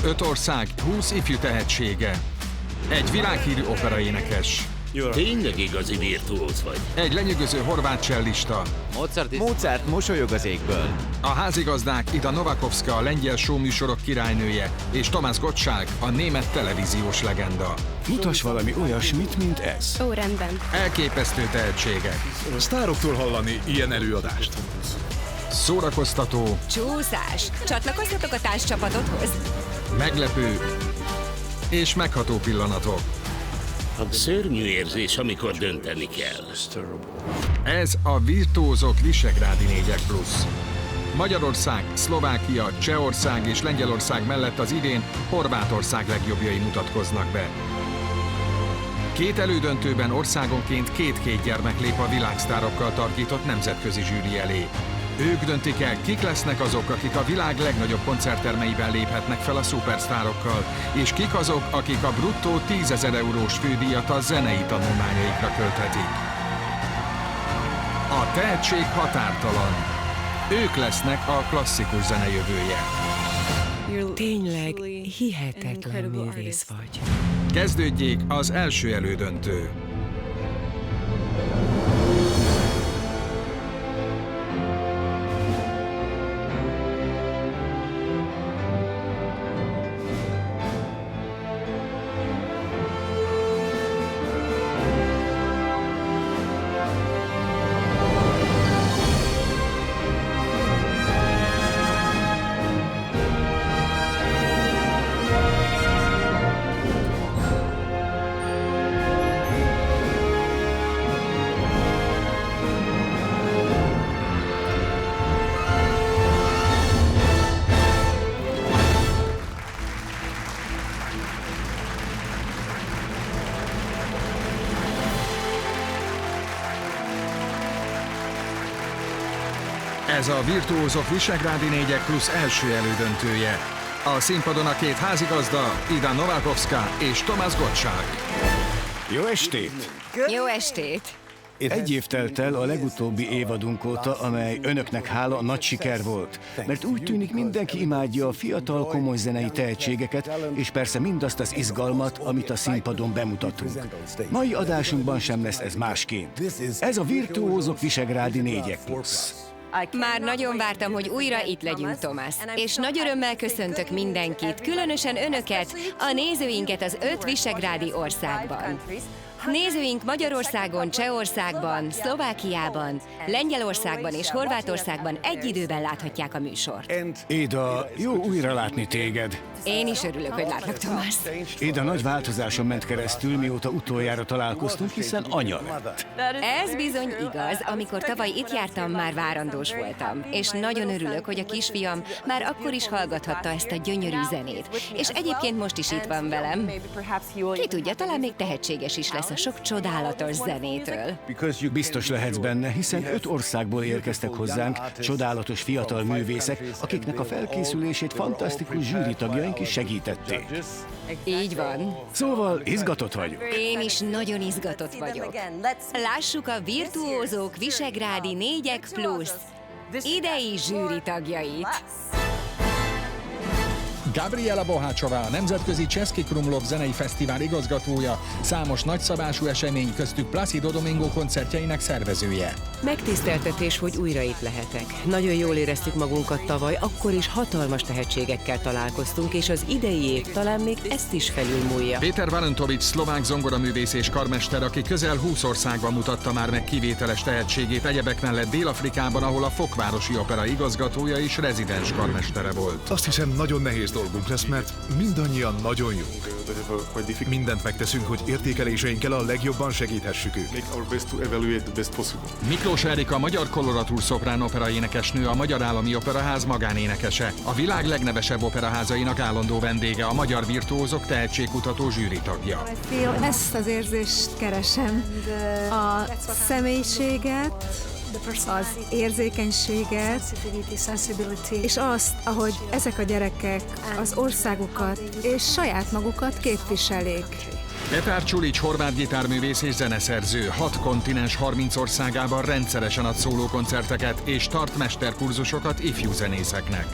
5 ország, 20 ifjú tehetsége. Egy világhírű operaénekes. Tényleg igazi virtuóz vagy. Egy lenyűgöző horvát csellista. Mozart mosolyog az égből. A házigazdák Ida Novakovska, a lengyel showműsorok királynője, és Tamás Gottschalk, a német televíziós legenda. Mutass valami olyasmit, mint ez. Ó, rendben. Elképesztő tehetségek. Sztároktól hallani ilyen előadást. Szórakoztató, Csúszás. Csatlakoztatok a társcsapatodhoz? meglepő és megható pillanatok. Szörnyű érzés, amikor dönteni kell. Ez a Virtuózok Visegrádi 4+. Magyarország, Szlovákia, Csehország és Lengyelország mellett az idén Horvátország legjobbjai mutatkoznak be. 2 elődöntőben országonként 2 gyermek lép a világsztárokkal tarkított nemzetközi zsűri elé. Ők döntik el, kik lesznek azok, akik a világ legnagyobb koncerttermeiben léphetnek fel a szupersztárokkal, és kik azok, akik a bruttó 10 000 eurós fődíjat a zenei tanulmányaikra költhetik. A tehetség határtalan. Ők lesznek a klasszikus zene jövője. Tényleg hihetetlen művész vagy. Kezdődjék az első elődöntő. Ez a Virtuózok Visegrádi 4+ első elődöntője. A színpadon a 2 házigazda, Ida Novakovska és Tamás Gottschalk. Jó estét! Jó estét. Egy év telt el a legutóbbi évadunk óta, amely önöknek hála nagy siker volt. Mert úgy tűnik, mindenki imádja a fiatal, komoly zenei tehetségeket, és persze mindazt az izgalmat, amit a színpadon bemutatunk. Mai adásunkban sem lesz ez másként. Ez a Virtuózok Visegrádi 4+. Már nagyon vártam, hogy újra itt legyünk, Tomás. És nagy örömmel köszöntök mindenkit, különösen önöket, a nézőinket az 5 visegrádi országban. Nézőink Magyarországon, Csehországban, Szlovákiában, Lengyelországban és Horvátországban egy időben láthatják a műsort. Ida, jó újra látni téged. Én is örülök, hogy látlak, Tomás. Ida nagy változáson ment keresztül, mióta utoljára találkoztunk, hiszen anya lett. Ez bizony igaz, amikor tavaly itt jártam, már várandós voltam. És nagyon örülök, hogy a kisfiam már akkor is hallgathatta ezt a gyönyörű zenét. És egyébként most is itt van velem. Ki tudja, talán még tehetséges is lesz a sok csodálatos zenétől. Biztos lehetsz benne, hiszen 5 országból érkeztek hozzánk csodálatos fiatal művészek, akiknek a felkészülését fantasztikus zsűritagjaink is segítették. Így van. Szóval izgatott vagyok. Én is nagyon izgatott vagyok. Lássuk a Virtuózók Visegrádi 4+ idei zsűritagjait. Gabriela Bohácsová, a Nemzetközi Český Krumlov zenei fesztivál igazgatója, számos nagyszabású esemény, köztük Placido Domingo koncertjeinek szervezője. Megtiszteltetés, hogy újra itt lehetek. Nagyon jól éreztük magunkat tavaly, akkor is hatalmas tehetségekkel találkoztunk, és az idei év talán még ezt is felülmúlja. Péter Valentovics, szlovák zongoraművész és karmester, aki közel 20 országban mutatta már meg kivételes tehetségét, egyebek mellett Dél-Afrikában, ahol a Fokvárosi Opera igazgatója és rezidens karmestere volt. Azt hiszem, nagyon nehéz dolgunk lesz, mert mindannyian nagyon jók. Mindent megteszünk, hogy értékeléseinkkel a legjobban segíthessük őket. Miklós Erika, a magyar koloratúr szoprán opera énekesnő, a Magyar Állami Operaház magánénekese, a világ legnevesebb operaházainak állandó vendége, a Magyar Virtuózok tehetségkutató zsűritagja. Ezt az érzést keresem, a személyiséget, az érzékenységet, és azt, ahogy ezek a gyerekek az országukat és saját magukat képviselik. Petar Csulics, horvát gitárművész és zeneszerző, 6 kontinens 30 országában rendszeresen ad szólókoncerteket és tart mesterkurzusokat ifjú zenészeknek.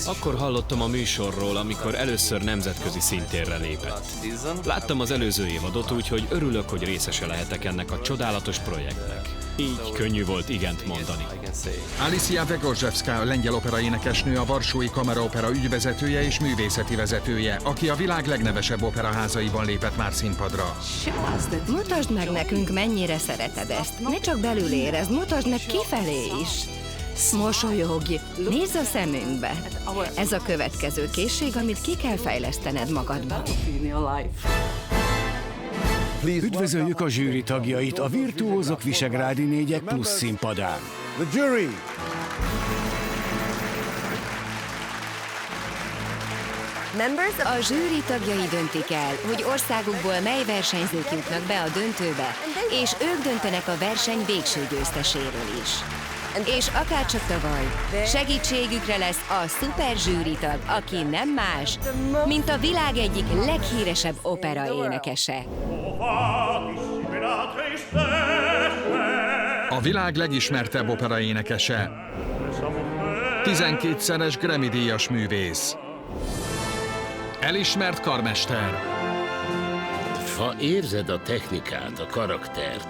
Akkor hallottam a műsorról, amikor először nemzetközi szintérre lépett. Láttam az előző évadot, úgyhogy örülök, hogy részese lehetek ennek a csodálatos projektnek. Így könnyű volt igent mondani. Alicia Vegorzsevszka, a lengyel operaénekesnő, a Varsói Kamaraopera ügyvezetője és művészeti vezetője, aki a világ legnevesebb operaházaiban lépett már színpadra. Mutasd meg nekünk, mennyire szereted ezt. Ne csak belül érezd, mutasd meg kifelé is. Mosolyogj, nézz a szemünkbe. Ez a következő készség, amit ki kell fejlesztened magadban. Üdvözöljük a zsűri tagjait a Virtuózok Visegrádi Négyek Plusz színpadán. A zsűri tagjai döntik el, hogy országukból mely versenyzők jutnak be a döntőbe, és ők döntenek a verseny végső győzteséről is. És akárcsak tavaly, segítségükre lesz a szuper zsűritag, aki nem más, mint a világ egyik leghíresebb opera énekese. A világ legismertebb operaénekese, 12-szeres Grammy-díjas művész, elismert karmester. Ha érzed a technikát, a karaktert,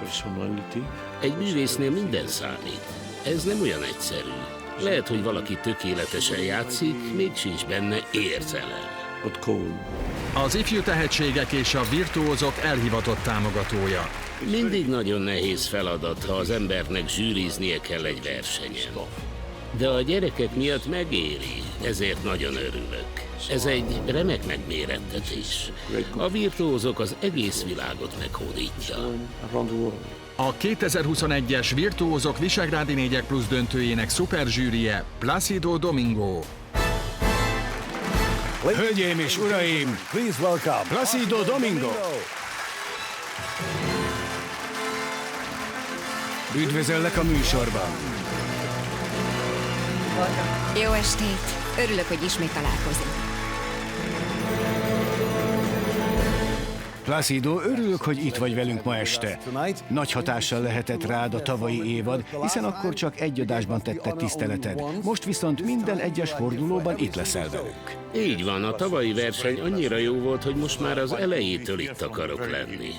egy művésznél minden számít. Ez nem olyan egyszerű. Lehet, hogy valaki tökéletesen játszik, még sincs benne érzelem. Az ifjú tehetségek és a virtuózok elhivatott támogatója. Mindig nagyon nehéz feladat, ha az embernek zsűriznie kell egy versenyen. De a gyerekek miatt megéri, ezért nagyon örülök. Ez egy remek megmérettetés. A virtuózok az egész világot meghódítja. A 2021-es Virtuózok Visegrádi Négyek Plusz döntőjének szuperzsűrie Placido Domingo. Hölgyeim és uraim, Placido Domingo! Üdvözöllek a műsorban! Jó estét! Örülök, hogy ismét találkozunk. Placido, örülök, hogy itt vagy velünk ma este. Nagy hatással lehetett rád a tavalyi évad, hiszen akkor csak egy adásban tetted tiszteleted. Most viszont minden egyes fordulóban itt leszel velünk. Így van, a tavalyi verseny annyira jó volt, hogy most már az elejétől itt akarok lenni.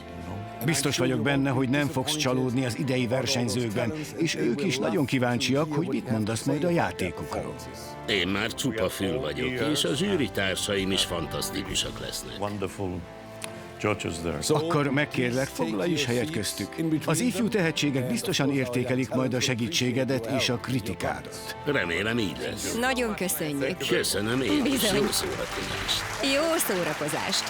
Biztos vagyok benne, hogy nem fogsz csalódni az idei versenyzőkben, és ők is nagyon kíváncsiak, hogy mit mondasz majd a játékukról. Én már csupa fül vagyok, és a zsűritársaim is fantasztikusak lesznek. Akkor megkérlek, foglalj is helyet köztük. Az ifjú tehetségek biztosan értékelik majd a segítségedet és a kritikádat. Remélem így lesz. Nagyon köszönjük. Köszönöm én is. Bizony. Jó szórakozást. Jó szórakozást.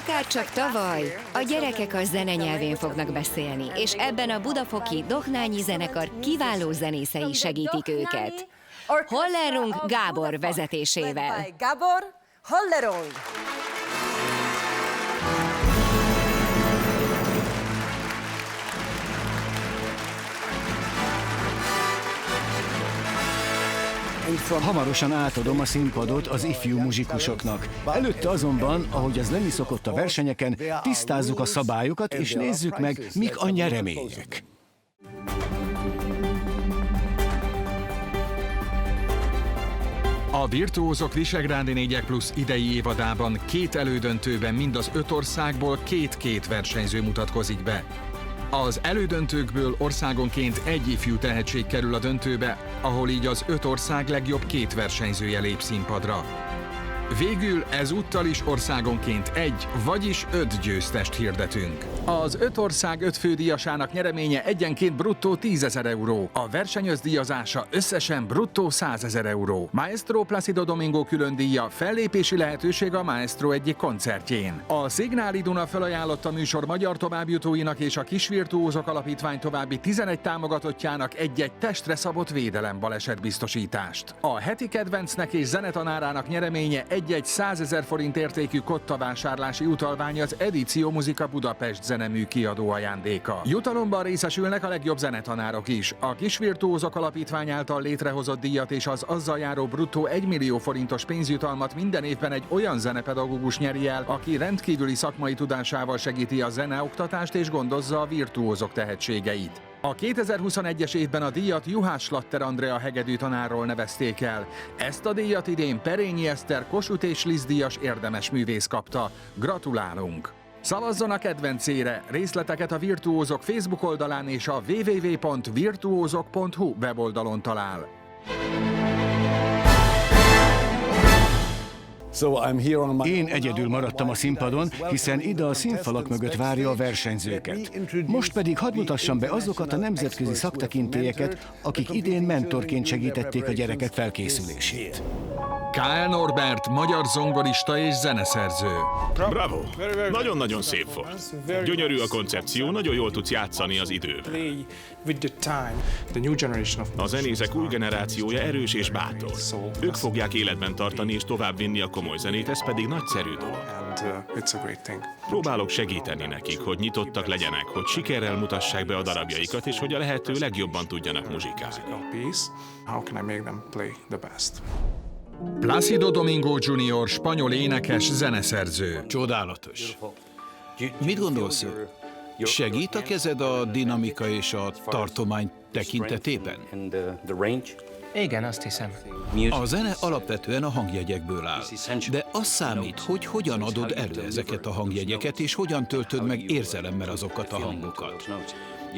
Akárcsak tavaly, a gyerekek a zene nyelvén fognak beszélni, és ebben a budafoki Dohnányi zenekar kiváló zenészei segítik őket. Hollerung Gábor vezetésével. Gábor Hollerung. Hamarosan átadom a színpadot az ifjú muzsikusoknak. Előtte azonban, ahogy az lenni szokott a versenyeken, tisztázzuk a szabályokat és nézzük meg, mik a nyeremények. A Virtuózok Visegrádi Négyek Plusz idei évadában 2 elődöntőben mind az 5 országból 2 versenyző mutatkozik be. Az elődöntőkből országonként egy ifjú tehetség kerül a döntőbe, ahol így az 5 ország legjobb 2 versenyzője lép színpadra. Végül ezúttal is országonként 1, vagyis 5 győztest hirdetünk. Az 5 ország 5 fődíjasának nyereménye egyenként bruttó 10 000 euró. A verseny összdíjazása összesen bruttó 100 000 euró. Maestro Placido Domingo külön díja fellépési lehetőség a Maestro egyik koncertjén. A Signál Iduna felajánlott a műsor magyar továbbjutóinak és a Kis Virtuózok Alapítvány további 11 támogatottjának egy-egy testre szabott védelembalesetbiztosítást. A heti kedvencnek és zenetanárának nyereménye egy 100 000 forint értékű kottavásárlási utalvány az Edíció Muzika Budapest zenemű kiadó ajándéka. Jutalomban részesülnek a legjobb zenetanárok is. A Kis Virtuózok Alapítvány által létrehozott díjat és az azzal járó bruttó 1 millió forintos pénzjutalmat minden évben egy olyan zenepedagógus nyeri el, aki rendkívüli szakmai tudásával segíti a zeneoktatást és gondozza a virtuózok tehetségeit. A 2021-es évben a díjat Juhász Slatter Andrea hegedű tanárról nevezték el. Ezt a díjat idén Perényi Eszter Kossuth és Liszt díjas érdemes művész kapta. Gratulálunk! Szavazzon a kedvencére! Részleteket a Virtuózok Facebook oldalán és a www.virtuozok.hu weboldalon talál. Én egyedül maradtam a színpadon, hiszen ide a színfalak mögött várja a versenyzőket. Most pedig hadd mutassam be azokat a nemzetközi szaktekintélyeket, akik idén mentorként segítették a gyerekek felkészülését. K.L. Norbert, magyar zongorista és zeneszerző. Bravo! Nagyon-nagyon szép volt. Gyönyörű a koncepció, nagyon jól tudsz játszani az idővel. A zenészek új generációja erős és bátor. Ők fogják életben tartani és továbbvinni a komoly zenét, ez pedig nagyszerű dolog. Próbálok segíteni nekik, hogy nyitottak legyenek, hogy sikerrel mutassák be a darabjaikat, és hogy a lehető legjobban tudjanak muzsikálni. Plácido Domingo Jr., spanyol énekes, zeneszerző. Csodálatos. Mit gondolsz? Segít a kezed a dinamika és a tartomány tekintetében? Igen, azt hiszem. A zene alapvetően a hangjegyekből áll, de az számít, hogy hogyan adod elő ezeket a hangjegyeket, és hogyan töltöd meg érzelemmel azokat a hangokat.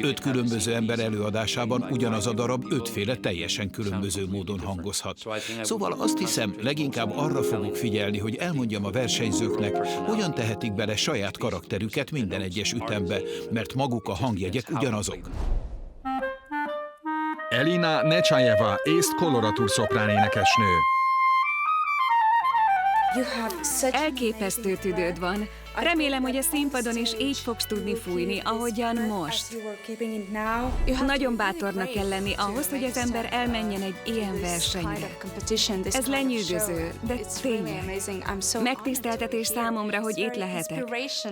5 különböző ember előadásában ugyanaz a darab 5 féle teljesen különböző módon hangozhat. Szóval azt hiszem, leginkább arra fogok figyelni, hogy elmondjam a versenyzőknek, hogyan tehetik bele saját karakterüket minden egyes ütembe, mert maguk a hangjegyek ugyanazok. Elina Necsajeva, észt koloratúr szoprán énekesnő. Elképesztő tüdőd van. Remélem, hogy a színpadon is így fogsz tudni fújni, ahogyan most. Nagyon bátornak kell lenni ahhoz, hogy az ember elmenjen egy ilyen versenyre. Ez lenyűgöző, de tényleg. Megtiszteltetés számomra, hogy itt lehetek.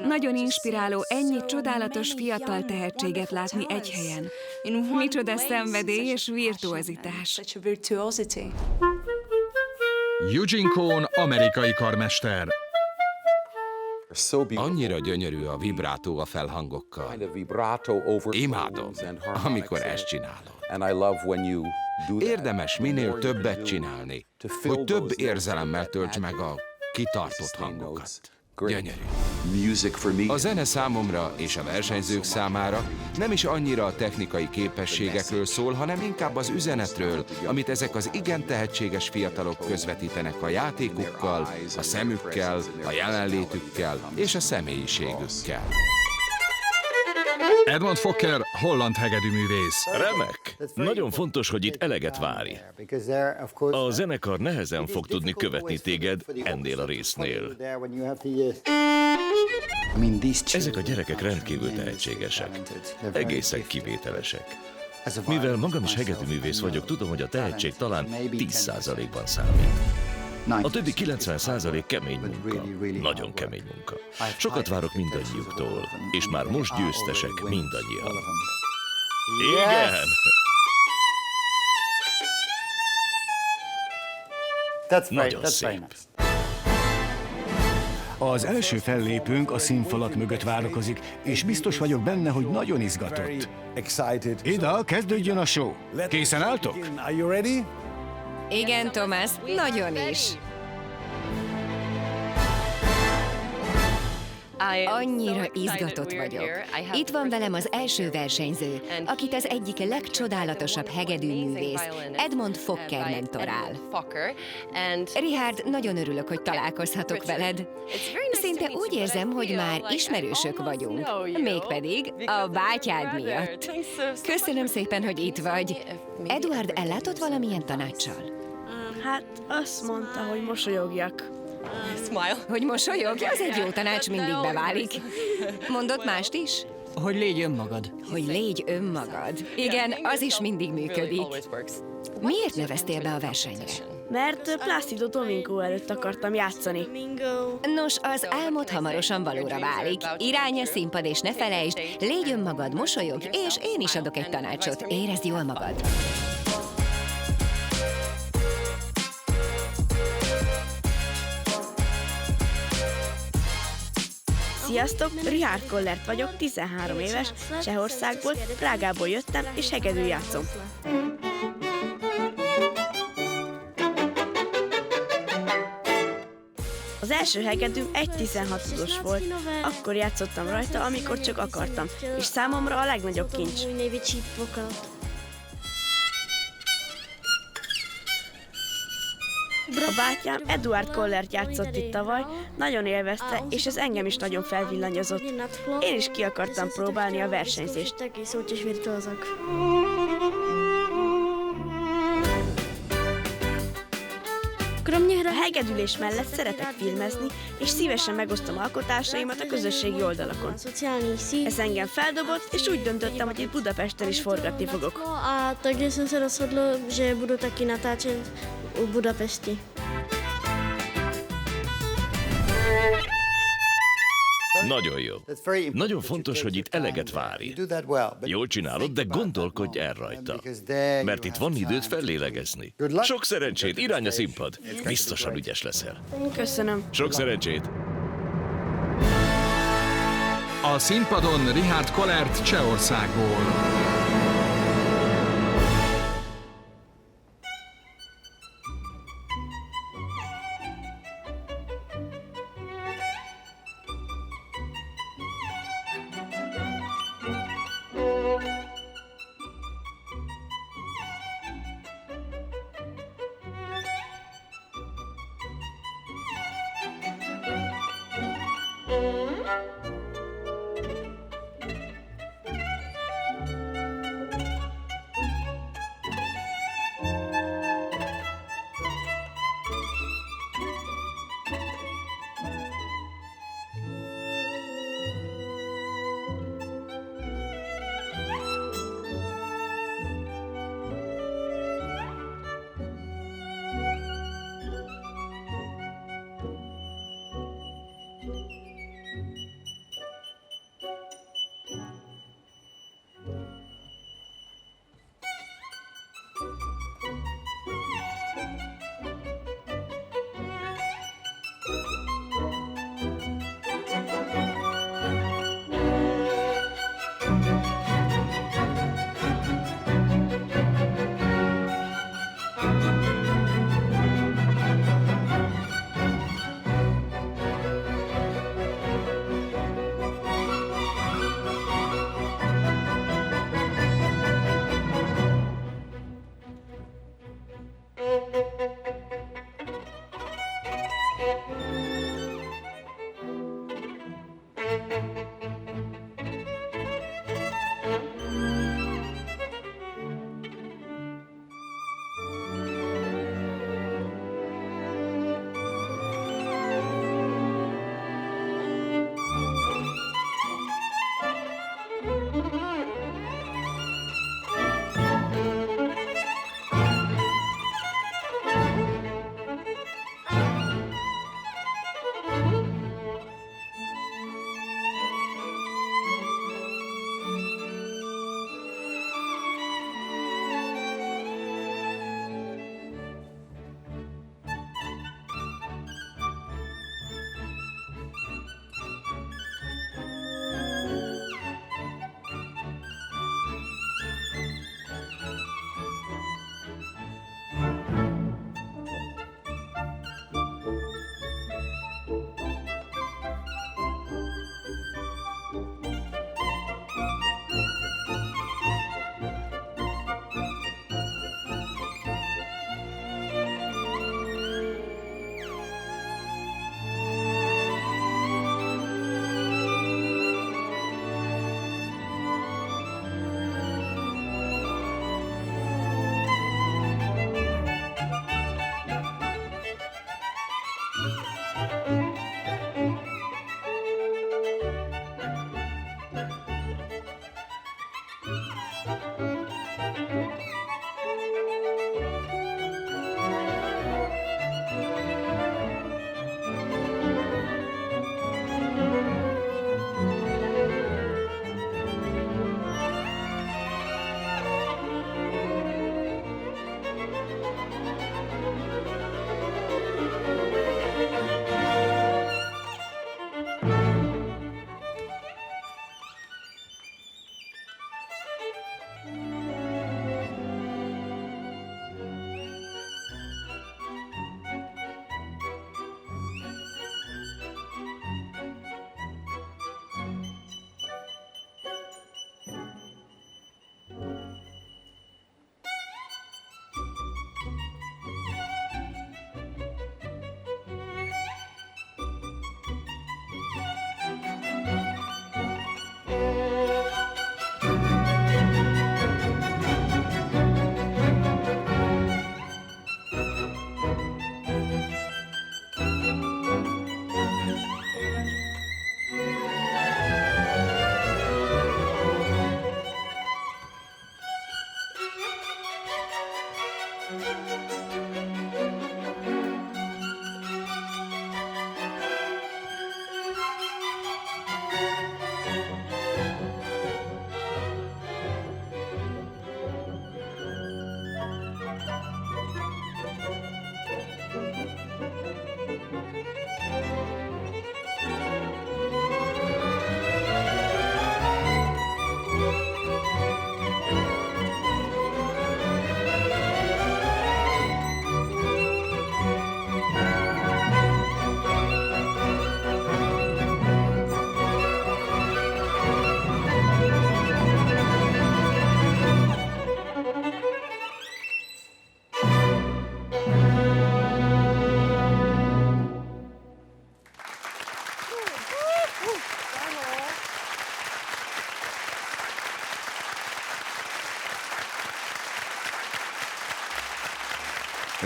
Nagyon inspiráló ennyi csodálatos fiatal tehetséget látni egy helyen. Micsoda szenvedély és virtuozitás. Eugene Cohn, amerikai karmester. Annyira gyönyörű a vibrátó a felhangokkal. Imádom, amikor ezt csinálod. Érdemes minél többet csinálni, hogy több érzelemmel tölts meg a kitartott hangokat. Gyönyörű. A zene számomra és a versenyzők számára nem is annyira a technikai képességekről szól, hanem inkább az üzenetről, amit ezek az igen tehetséges fiatalok közvetítenek a játékukkal, a szemükkel, a jelenlétükkel és a személyiségükkel. Edmond Fokker, holland hegedűművész. Remek! Nagyon fontos, hogy itt eleget várj. A zenekar nehezen fog tudni követni téged ennél a résznél. Ezek a gyerekek rendkívül tehetségesek, egészen kivételesek. Mivel magam is hegedűművész vagyok, tudom, hogy a tehetség talán 10%-ban számít. A többi 90% kemény munka, nagyon kemény munka. Sokat várok mindannyiuktól, és már most győztesek mindannyian. Igen! Nagyon szép. Az első fellépőnk a színfalak mögött várakozik, és biztos vagyok benne, hogy nagyon izgatott. Ida, kezdődjön a show. Készen álltok? Igen, Thomas, nagyon is. Annyira izgatott vagyok. Itt van velem az első versenyző, akit az egyik legcsodálatosabb hegedűművész, Edmond Fokker mentorál. Richard, nagyon örülök, hogy találkozhatok veled. Szinte úgy érzem, hogy már ismerősök vagyunk, mégpedig a bátyád miatt. Köszönöm szépen, hogy itt vagy. Eduard ellátott valamilyen tanácssal? Hát azt mondta, hogy mosolyogjak. Hogy mosolyogj? Az egy jó tanács, mindig beválik. Mondott mást is? Hogy légy önmagad. Hogy légy önmagad. Igen, az is mindig működik. Miért neveztél be a versenyre? Mert Plácido Domingo előtt akartam játszani. Nos, az álmod hamarosan valóra válik. Irány a színpad, és ne felejtsd, légy önmagad, mosolyogj, és én is adok egy tanácsot. Érezd jól magad. Sziasztok, Richard Kollert vagyok, 13 éves, Csehországból, Prágából jöttem, és hegedű játszom. Az első hegedűm 1.16-os volt, akkor játszottam rajta, amikor csak akartam, és számomra a legnagyobb kincs. A bátyám Eduard Kollert játszott itt tavaly, nagyon élvezte, és ez engem is nagyon felvillanyozott. Én is ki akartam próbálni a versenyzést. A hegedülés mellett szeretek filmezni, és szívesen megosztom alkotásaimat a közösségi oldalakon. Ez engem feldobott, és úgy döntöttem, hogy itt Budapesten is forgatni fogok. A takže jsem se rozhodl, že budu taky natáčet u Budapesti. Nagyon jó. Nagyon fontos, hogy itt eleget várj. Jól csinálod, de gondolkodj el rajta. Mert itt van időt fellélegezni. Sok szerencsét, irány a színpad. Biztosan ügyes leszel. Köszönöm. Sok szerencsét. A színpadon Richard Kollert Csehországból.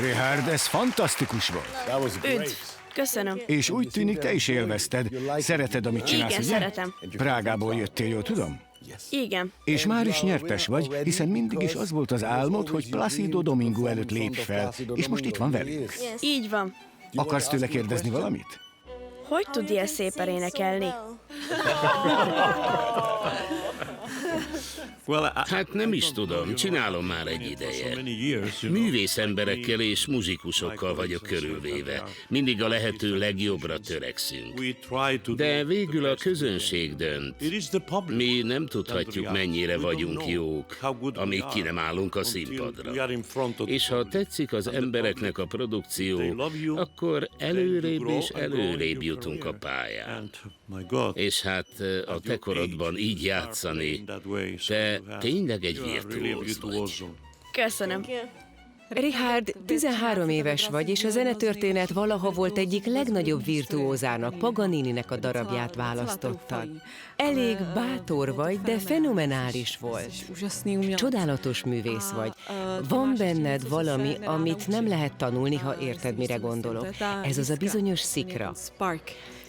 Richard, ez fantasztikus volt. Üdv! Köszönöm. És úgy tűnik, te is élvezted. Szereted, amit csinálsz, Igen, ugye? szeretem. Prágából jöttél, jól tudom? Igen. És már is nyertes vagy, hiszen mindig is az volt az álmod, hogy Placido Domingo előtt lépj fel, és most itt van velünk. Így van. Akarsz tőle kérdezni valamit? Hogy tud ilyen szépen énekelni? Hát nem is tudom, csinálom már egy ideje. Művész emberekkel és muzsikusokkal vagyok körülvéve. Mindig a lehető legjobbra törekszünk. De végül a közönség dönt. Mi nem tudhatjuk, mennyire vagyunk jók, amíg ki nem állunk a színpadra. És ha tetszik az embereknek a produkció, akkor előrébb és előrébb jutunk a pályán. És hát a te korodban így játszani, te tényleg egy virtuóz vagy. Köszönöm. Richard, 13 éves vagy, és a zenetörténet valaha volt egyik legnagyobb virtuózának, Paganininek a darabját választottad. Elég bátor vagy, de fenomenális volt. Csodálatos művész vagy. Van benned valami, amit nem lehet tanulni, ha érted, mire gondolok. Ez az a bizonyos szikra.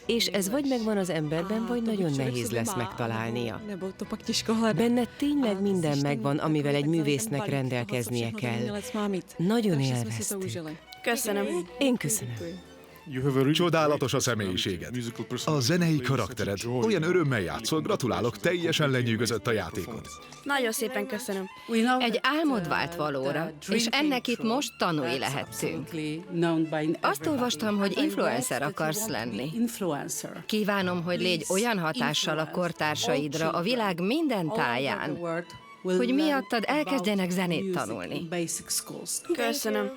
És ez vagy megvan az emberben, vagy nagyon nehéz lesz megtalálnia. Benned tényleg minden megvan, amivel egy művésznek rendelkeznie kell. Nagyon élveztük. Köszönöm. Én köszönöm. Csodálatos a személyiséged. A zenei karaktered. Olyan örömmel játszol, gratulálok, teljesen lenyűgözött a játékod. Nagyon szépen köszönöm. Egy álmod vált valóra, és ennek itt most tanúi lehettünk. Azt olvastam, hogy influencer akarsz lenni. Kívánom, hogy légy olyan hatással a kortársaidra a világ minden táján, hogy miattad elkezdjenek zenét tanulni. Köszönöm.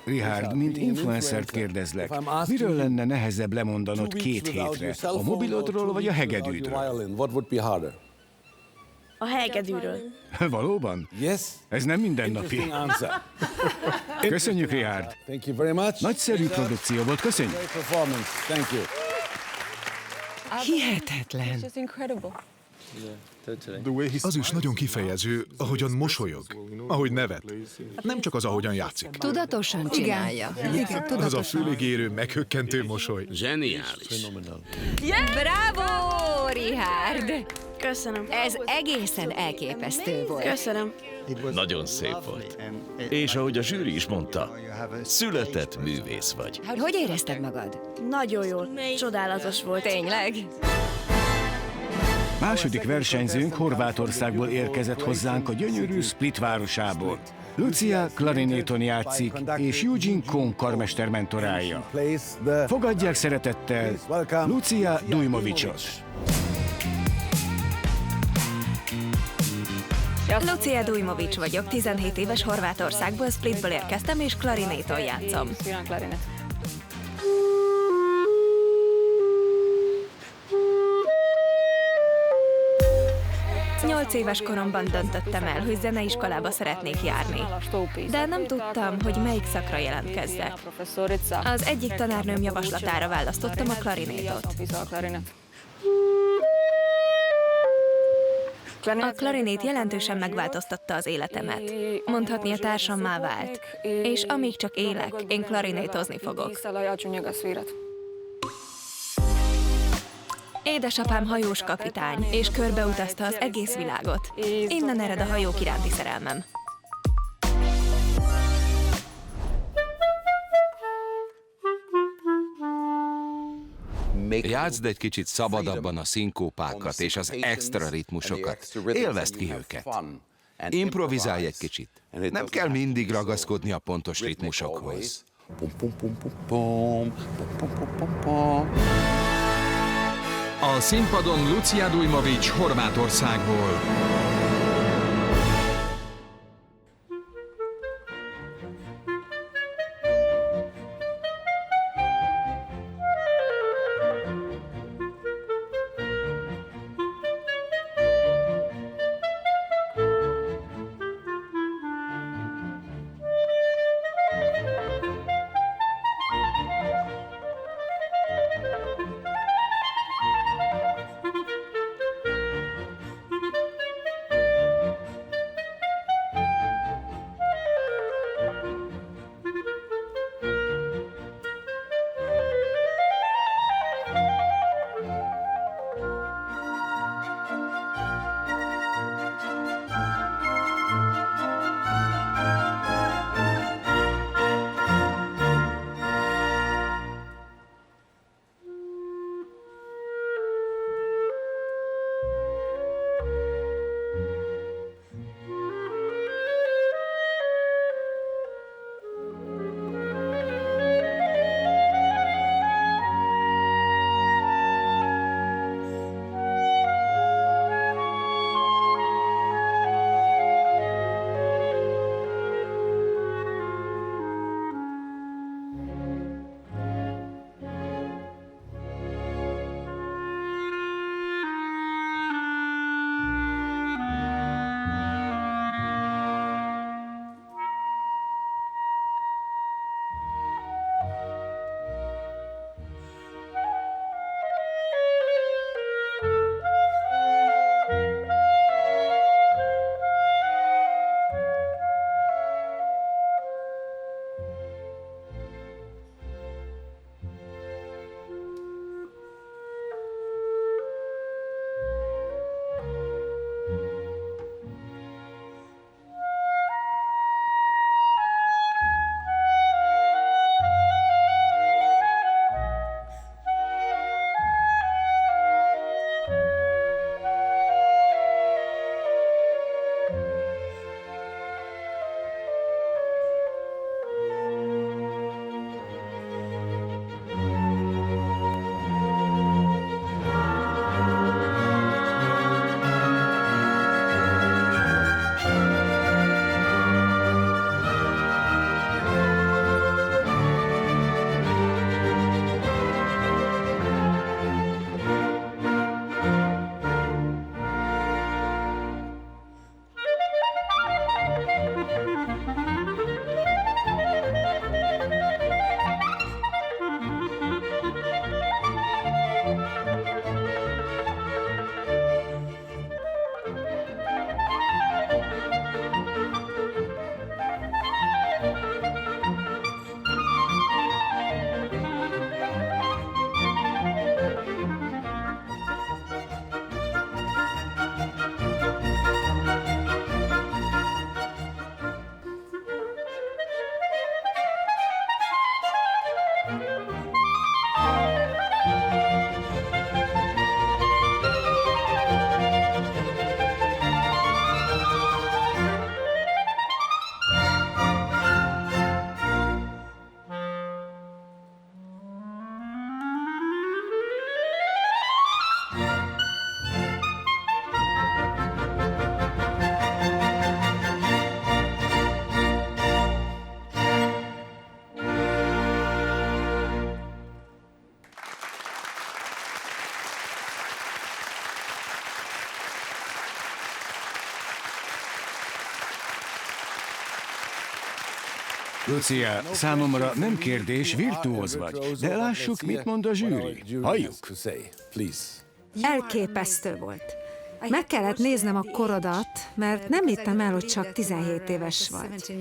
Richard, mint influencert kérdezlek, miről lenne nehezebb lemondanod 2 hétre? A mobilodról vagy a hegedűdről? A hegedűről. Valóban? Ez nem mindennapi. Köszönjük, Richard. Nagyszerű produkció volt, köszönjük. Hihetetlen. Az is nagyon kifejező, ahogyan mosolyog, ahogy nevet. Nem csak az, ahogyan játszik. Tudatosan csinálja. Igen, Az a füligérő, meghökkentő mosoly. Zseniális. Bravo, Richard! Köszönöm. Ez egészen elképesztő volt. Köszönöm. Nagyon szép volt. És ahogy a zsűri is mondta, született művész vagy. Hogy érezted magad? Nagyon jól. Csodálatos volt. Tényleg? Második versenyzőnk Horvátországból érkezett hozzánk a gyönyörű Split városából. Lucia klarinéton játszik, és Eugene Kohn karmester mentorálja. Fogadják szeretettel Lucia Dujmovicsot. Lucia Dujmovics vagyok, 17 éves, Horvátországból, Splitből érkeztem, és klarinéton játszom. 8 éves koromban döntöttem el, hogy zeneiskolába szeretnék járni. De nem tudtam, hogy melyik szakra jelentkezzek. Az egyik tanárnőm javaslatára választottam a klarinétot. A klarinét jelentősen megváltoztatta az életemet. Mondhatni, a társammá vált. És amíg csak élek, én klarinétozni fogok. Édesapám hajós kapitány, és körbeutazta az egész világot. Innen ered a hajók iránti szerelmem. Játszd egy kicsit szabadabban a szinkópákat és az extra ritmusokat. Élvezd ki őket. Improvizálj egy kicsit. Nem kell mindig ragaszkodni a pontos ritmusokhoz. A színpadon Lucia Dujmovic Horvátországból. Lucia, számomra nem kérdés, virtuóz vagy, de lássuk, mit mond a zsűri. Halljuk. Elképesztő volt. Meg kellett néznem a korodat, mert nem hittem el, hogy csak 17 éves vagy.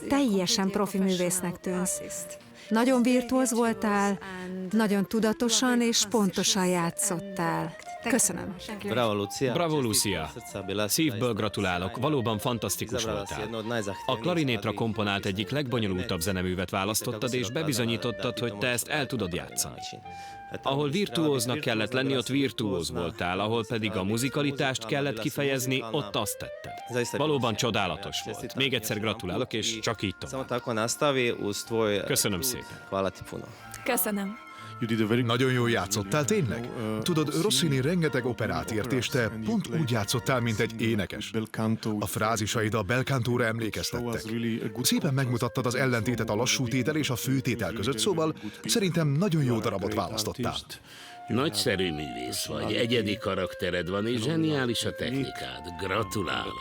Teljesen profi művésznek tűnsz. Nagyon virtuóz voltál, nagyon tudatosan és pontosan játszottál. Köszönöm. Bravo, Lucia. Szívből gratulálok, valóban fantasztikus voltál. A klarinétra komponált egyik legbonyolultabb zeneművet választottad, és bebizonyítottad, hogy te ezt el tudod játszani. Ahol virtuóznak kellett lenni, ott virtuóz voltál, ahol pedig a muzikalitást kellett kifejezni, ott azt tetted. Valóban csodálatos volt. Még egyszer gratulálok, és csak így tovább. Köszönöm szépen. Köszönöm. Nagyon jól játszottál, tényleg? Tudod, Rossini rengeteg operát írt, és te pont úgy játszottál, mint egy énekes. A frázisaid a bel cantóra emlékeztettek. Szépen megmutattad az ellentétet a lassú tétel és a főtétel között, szóval szerintem nagyon jó darabot választottál. Nagyszerű művész vagy, egyedi karaktered van, és zseniális a technikád. Gratulálok.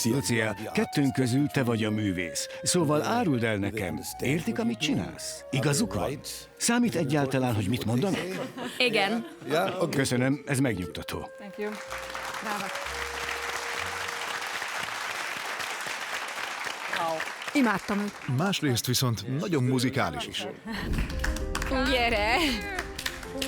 Lucia, kettőnk közül te vagy a művész. Szóval áruld el nekem, értik, amit csinálsz? Igazuk van? Számít egyáltalán, hogy mit mondanak? Igen. Köszönöm, ez megnyugtató. Imádtam őt. Másrészt viszont nagyon muzikális is. Gyere!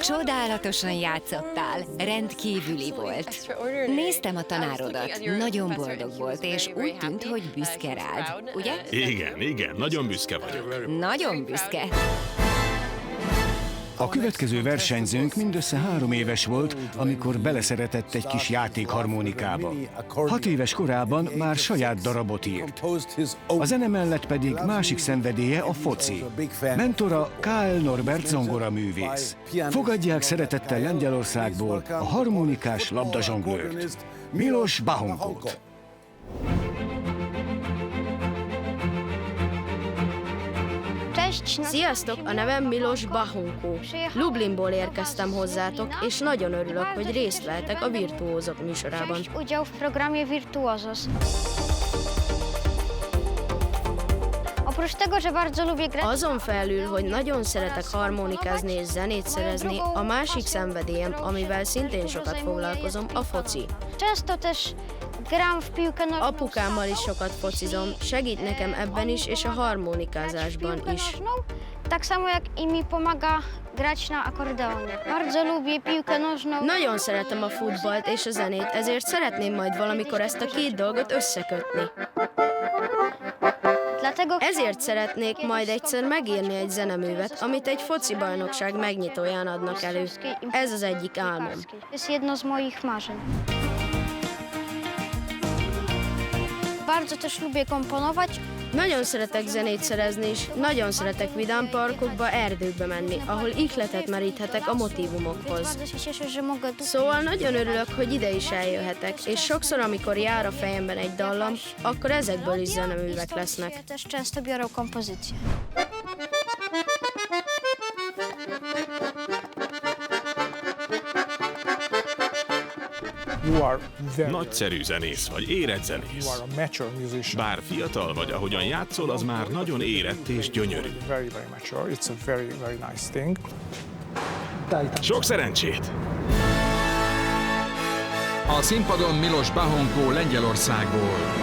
Csodálatosan játszottál, rendkívüli volt. Néztem a tanárodat, nagyon boldog volt, és úgy tűnt, hogy büszke rád, ugye? Igen, nagyon büszke vagyok. Nagyon büszke. A következő versenyzőnk mindössze 3 éves volt, amikor beleszeretett egy kis játékharmonikába. 6 éves korában már saját darabot írt. A zene mellett pedig másik szenvedélye a foci. Mentora K.L. Norbert zongoraművész. Fogadják szeretettel Lengyelországból a harmonikás labdazsonglőrt, Milos Bahonkót. Sziasztok, a nevem Milos Bahonkó. Lublinból érkeztem hozzátok, és nagyon örülök, hogy részt vehetek a Virtuózok műsorában. Azon felül, hogy nagyon szeretek harmonikázni és zenét szerezni, a másik szenvedélyem, amivel szintén sokat foglalkozom, a foci. Apukámmal is sokat focizom, segít nekem ebben is, és a harmonikázásban is. Nagyon szeretem a futballt és a zenét, ezért szeretném majd valamikor ezt a két dolgot összekötni. Ezért szeretnék majd egyszer megírni egy zeneművet, amit egy foci bajnokság megnyitóján adnak elő. Ez az egyik álmom. Nagyon szeretek zenét szerezni is, nagyon szeretek vidám parkokba, erdőkbe menni, ahol ihletet meríthetek a motívumokhoz. Szóval nagyon örülök, hogy ide is eljöhetek, és sokszor, amikor jár a fejemben egy dallam, akkor ezekből is zeneművek lesznek. Nagyszerű zenész vagy, érett zenész. Bár fiatal vagy, ahogyan játszol, az már nagyon érett és gyönyörű. Sok szerencsét! A színpadon Milos Bahonkó Lengyelországból.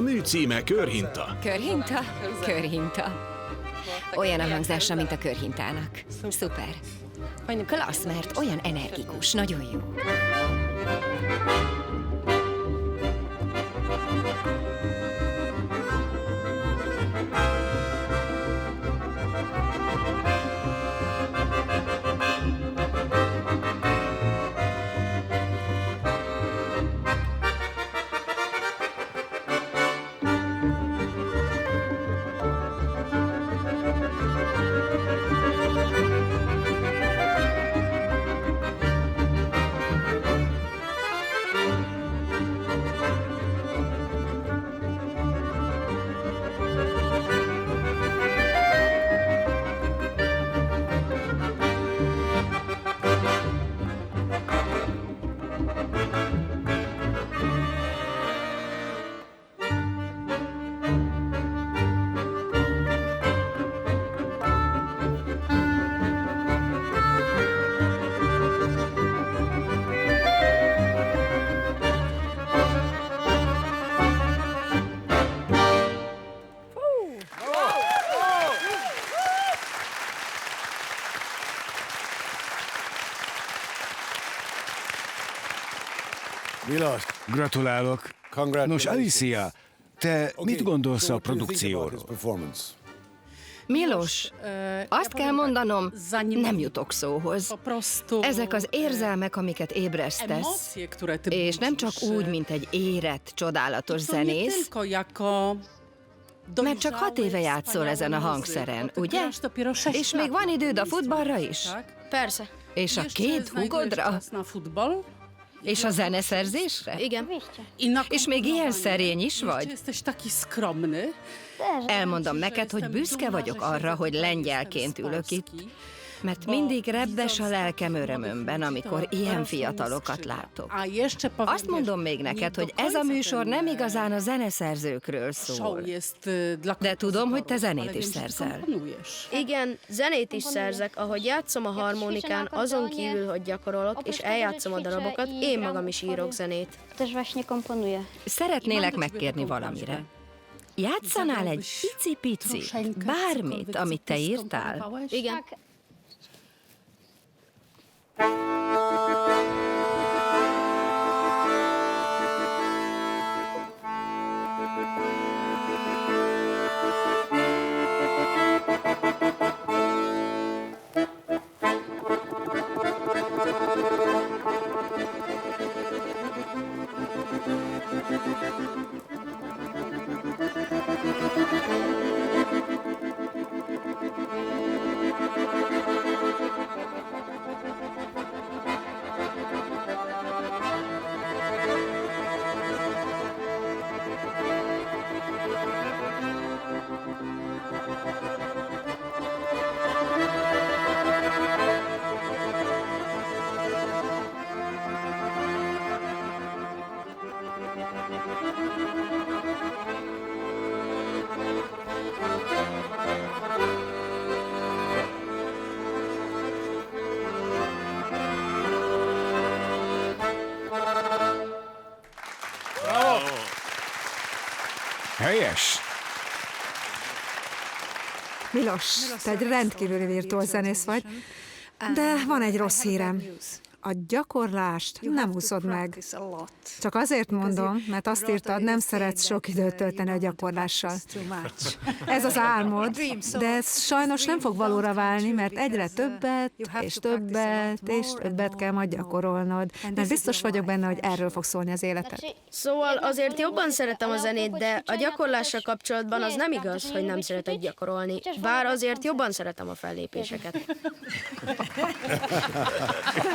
A mű címe Körhinta. Körhinta? Körhinta. Olyan a hangzása, mint a körhintának. Szuper. Klassz, mert olyan energikus, nagyon jó. Milos, gratulálok. Nos, Alicia, te mit gondolsz a produkcióról? Milos, azt kell mondanom, nem jutok szóhoz. Ezek az érzelmek, amiket ébresztesz, és nem csak úgy, mint egy érett, csodálatos zenész, mert csak 6 éve játszol ezen a hangszeren, ugye? És még van időd a futballra is? Persze. És a 2 húgodra? És a zeneszerzésre? Igen. És még ilyen szerény is vagy? Elmondom neked, hogy büszke vagyok arra, hogy lengyelként ülök itt, mert mindig rebdes a lelkem örömömben, amikor ilyen fiatalokat látok. Azt mondom még neked, hogy ez a műsor nem igazán a zeneszerzőkről szól. De tudom, hogy te zenét is szerzel. Igen, zenét is szerzek, ahogy játszom a harmonikán, azon kívül, hogy gyakorolok, és eljátszom a darabokat, én magam is írok zenét. Szeretnélek megkérni valamire. Játszanál egy pici-picit, bármit, amit te írtál? Igen. Helyes! Milos, te egy rendkívüli virtuóz zenész vagy, de van egy rossz hírem. A gyakorlást nem úszod meg. Csak azért mondom, mert azt írtad, nem szeretsz sok időt tölteni a gyakorlással. Ez az álmod, de ez sajnos nem fog valóra válni, mert egyre többet és többet kell majd gyakorolnod. Mert biztos vagyok benne, hogy erről fog szólni az életed. Szóval azért jobban szeretem a zenét, de a gyakorlással kapcsolatban az nem igaz, hogy nem szeretek gyakorolni. Bár azért jobban szeretem a fellépéseket.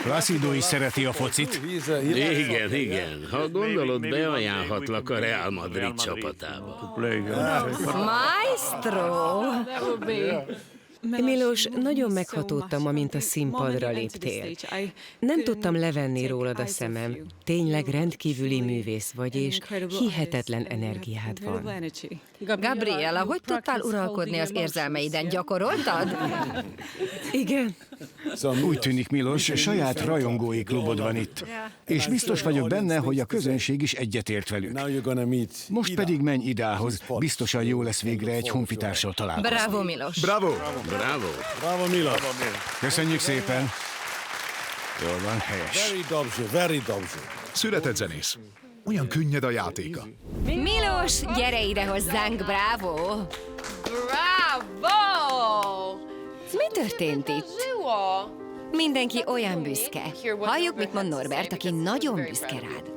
Placido is szereti a focit. Igen. Ha gondolod, beajánlhatlak a Real Madrid csapatába. Maestro! Milos, nagyon meghatódtam, amint a színpadra léptél. Nem tudtam levenni rólad a szemem. Tényleg rendkívüli művész vagy, és hihetetlen energiád van. Gabriela, hogy tudtál uralkodni az érzelmeiden? Gyakoroltad? Igen. Úgy tűnik, Milos, saját rajongói klubod van itt. És biztos vagyok benne, hogy a közönség is egyetért velük. Most pedig menj Idához. Biztosan jó lesz végre egy honfitársal találkozni. Bravo, Milos. Bravo! Bravo! Bravo, Milos! Köszönjük szépen. Jól van, helyes. Very dobře. Született zenész. Olyan könnyed a játéka. Milos, gyere ide hozzánk, bravo! Bravo! Mi történt itt? Mindenki olyan büszke. Halljuk, mit mond Norbert, aki nagyon büszke rád.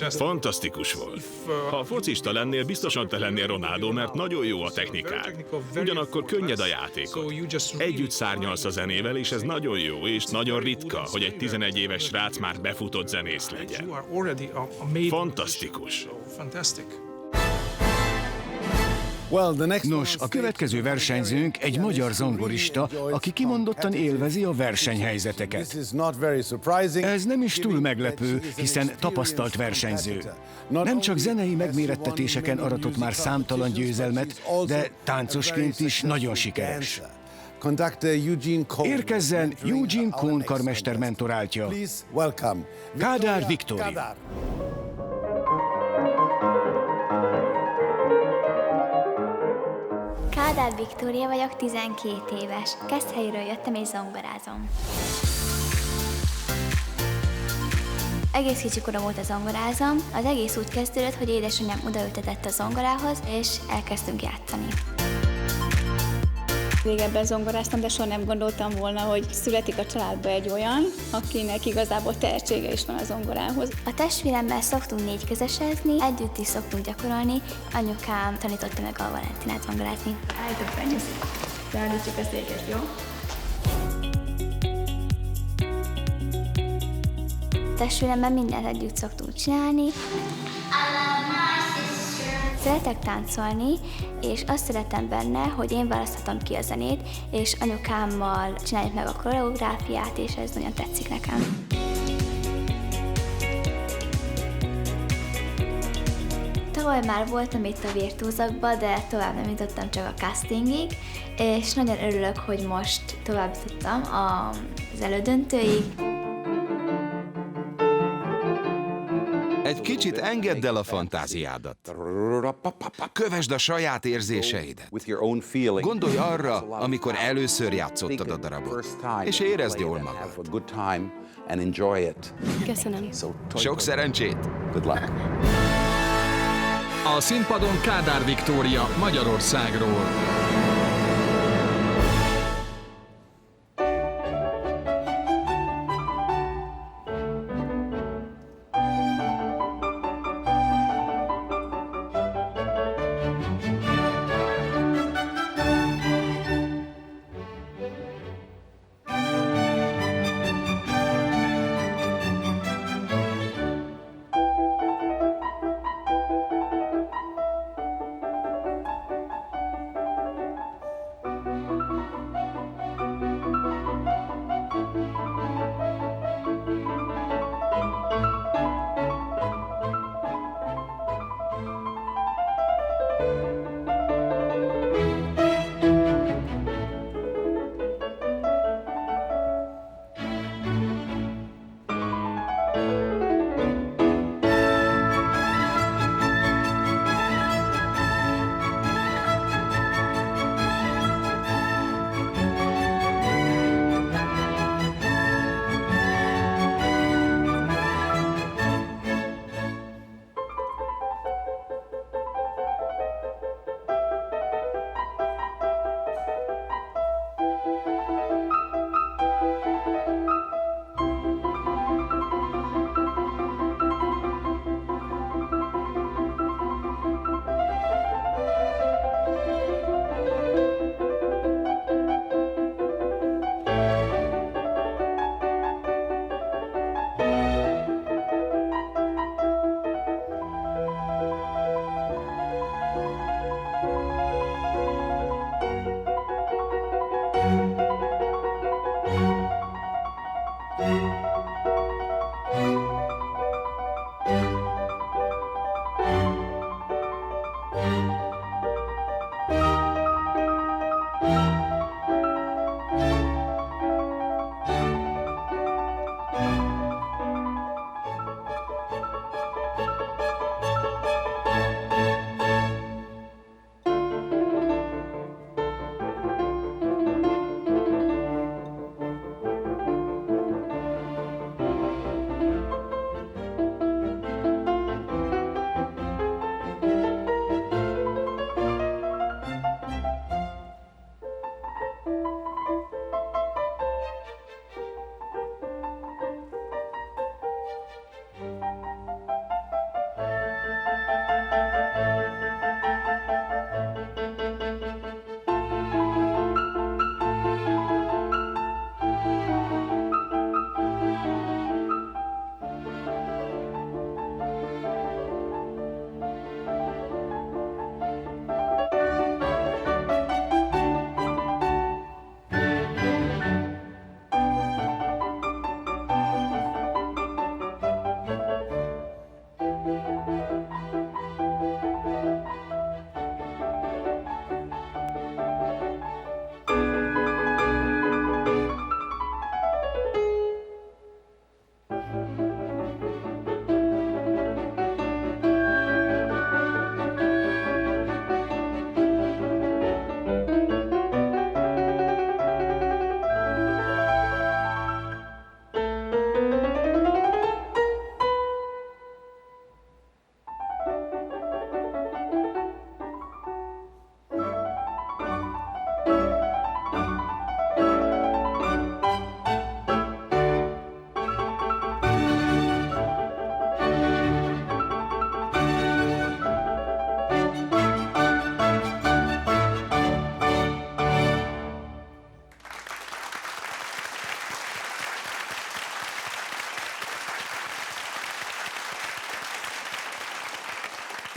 Fantasztikus volt. Ha focista lennél, biztosan te lennél Ronaldo, mert nagyon jó a technikád. Ugyanakkor könnyed a játékod. Együtt szárnyalsz a zenével, és ez nagyon jó, és nagyon ritka, hogy egy 11 éves srác már befutott zenész legyen. Fantasztikus. Nos, a következő versenyzőnk egy magyar zongorista, aki kimondottan élvezi a versenyhelyzeteket. Ez nem is túl meglepő, hiszen tapasztalt versenyző. Nem csak zenei megmérettetéseken aratott már számtalan győzelmet, de táncosként is nagyon sikeres. Érkezzen Eugene Kohn karmester mentoráltja, Kádár Viktória. Kádár Viktória vagyok, 12 éves. Keszthelyről jöttem és zongorázom. Egész kicsi korom óta zongorázom. Az egész úgy kezdődött, hogy édesanyám odaültetett a zongorához, és elkezdtünk játszani. Régebben zongoráztam, de soha nem gondoltam volna, hogy születik a családba egy olyan, akinek igazából tehetsége is van a zongorához. A testvéremmel szoktunk négykezesezni, együtt is szoktunk gyakorolni. Anyukám tanította meg a Valentinát zongorázni. Állítok fel, nyugszik. Beállítsuk a széket, jó? Testvéremmel mindent együtt szoktunk csinálni. Szeretek táncolni, és azt szeretem benne, hogy én választhatom ki a zenét, és anyukámmal csináljuk meg a koreográfiát, és ez nagyon tetszik nekem. Tavaly már voltam itt a Virtuózokban, de tovább nem jutottam csak a castingig, és nagyon örülök, hogy most tovább jutottam az elődöntőig. Egy kicsit engedd el a fantáziádat. Kövesd a saját érzéseidet. Gondolj arra, amikor először játszottad a darabot, és érezd jól magad. Köszönöm. Sok szerencsét! A színpadon Kádár Viktória Magyarországról.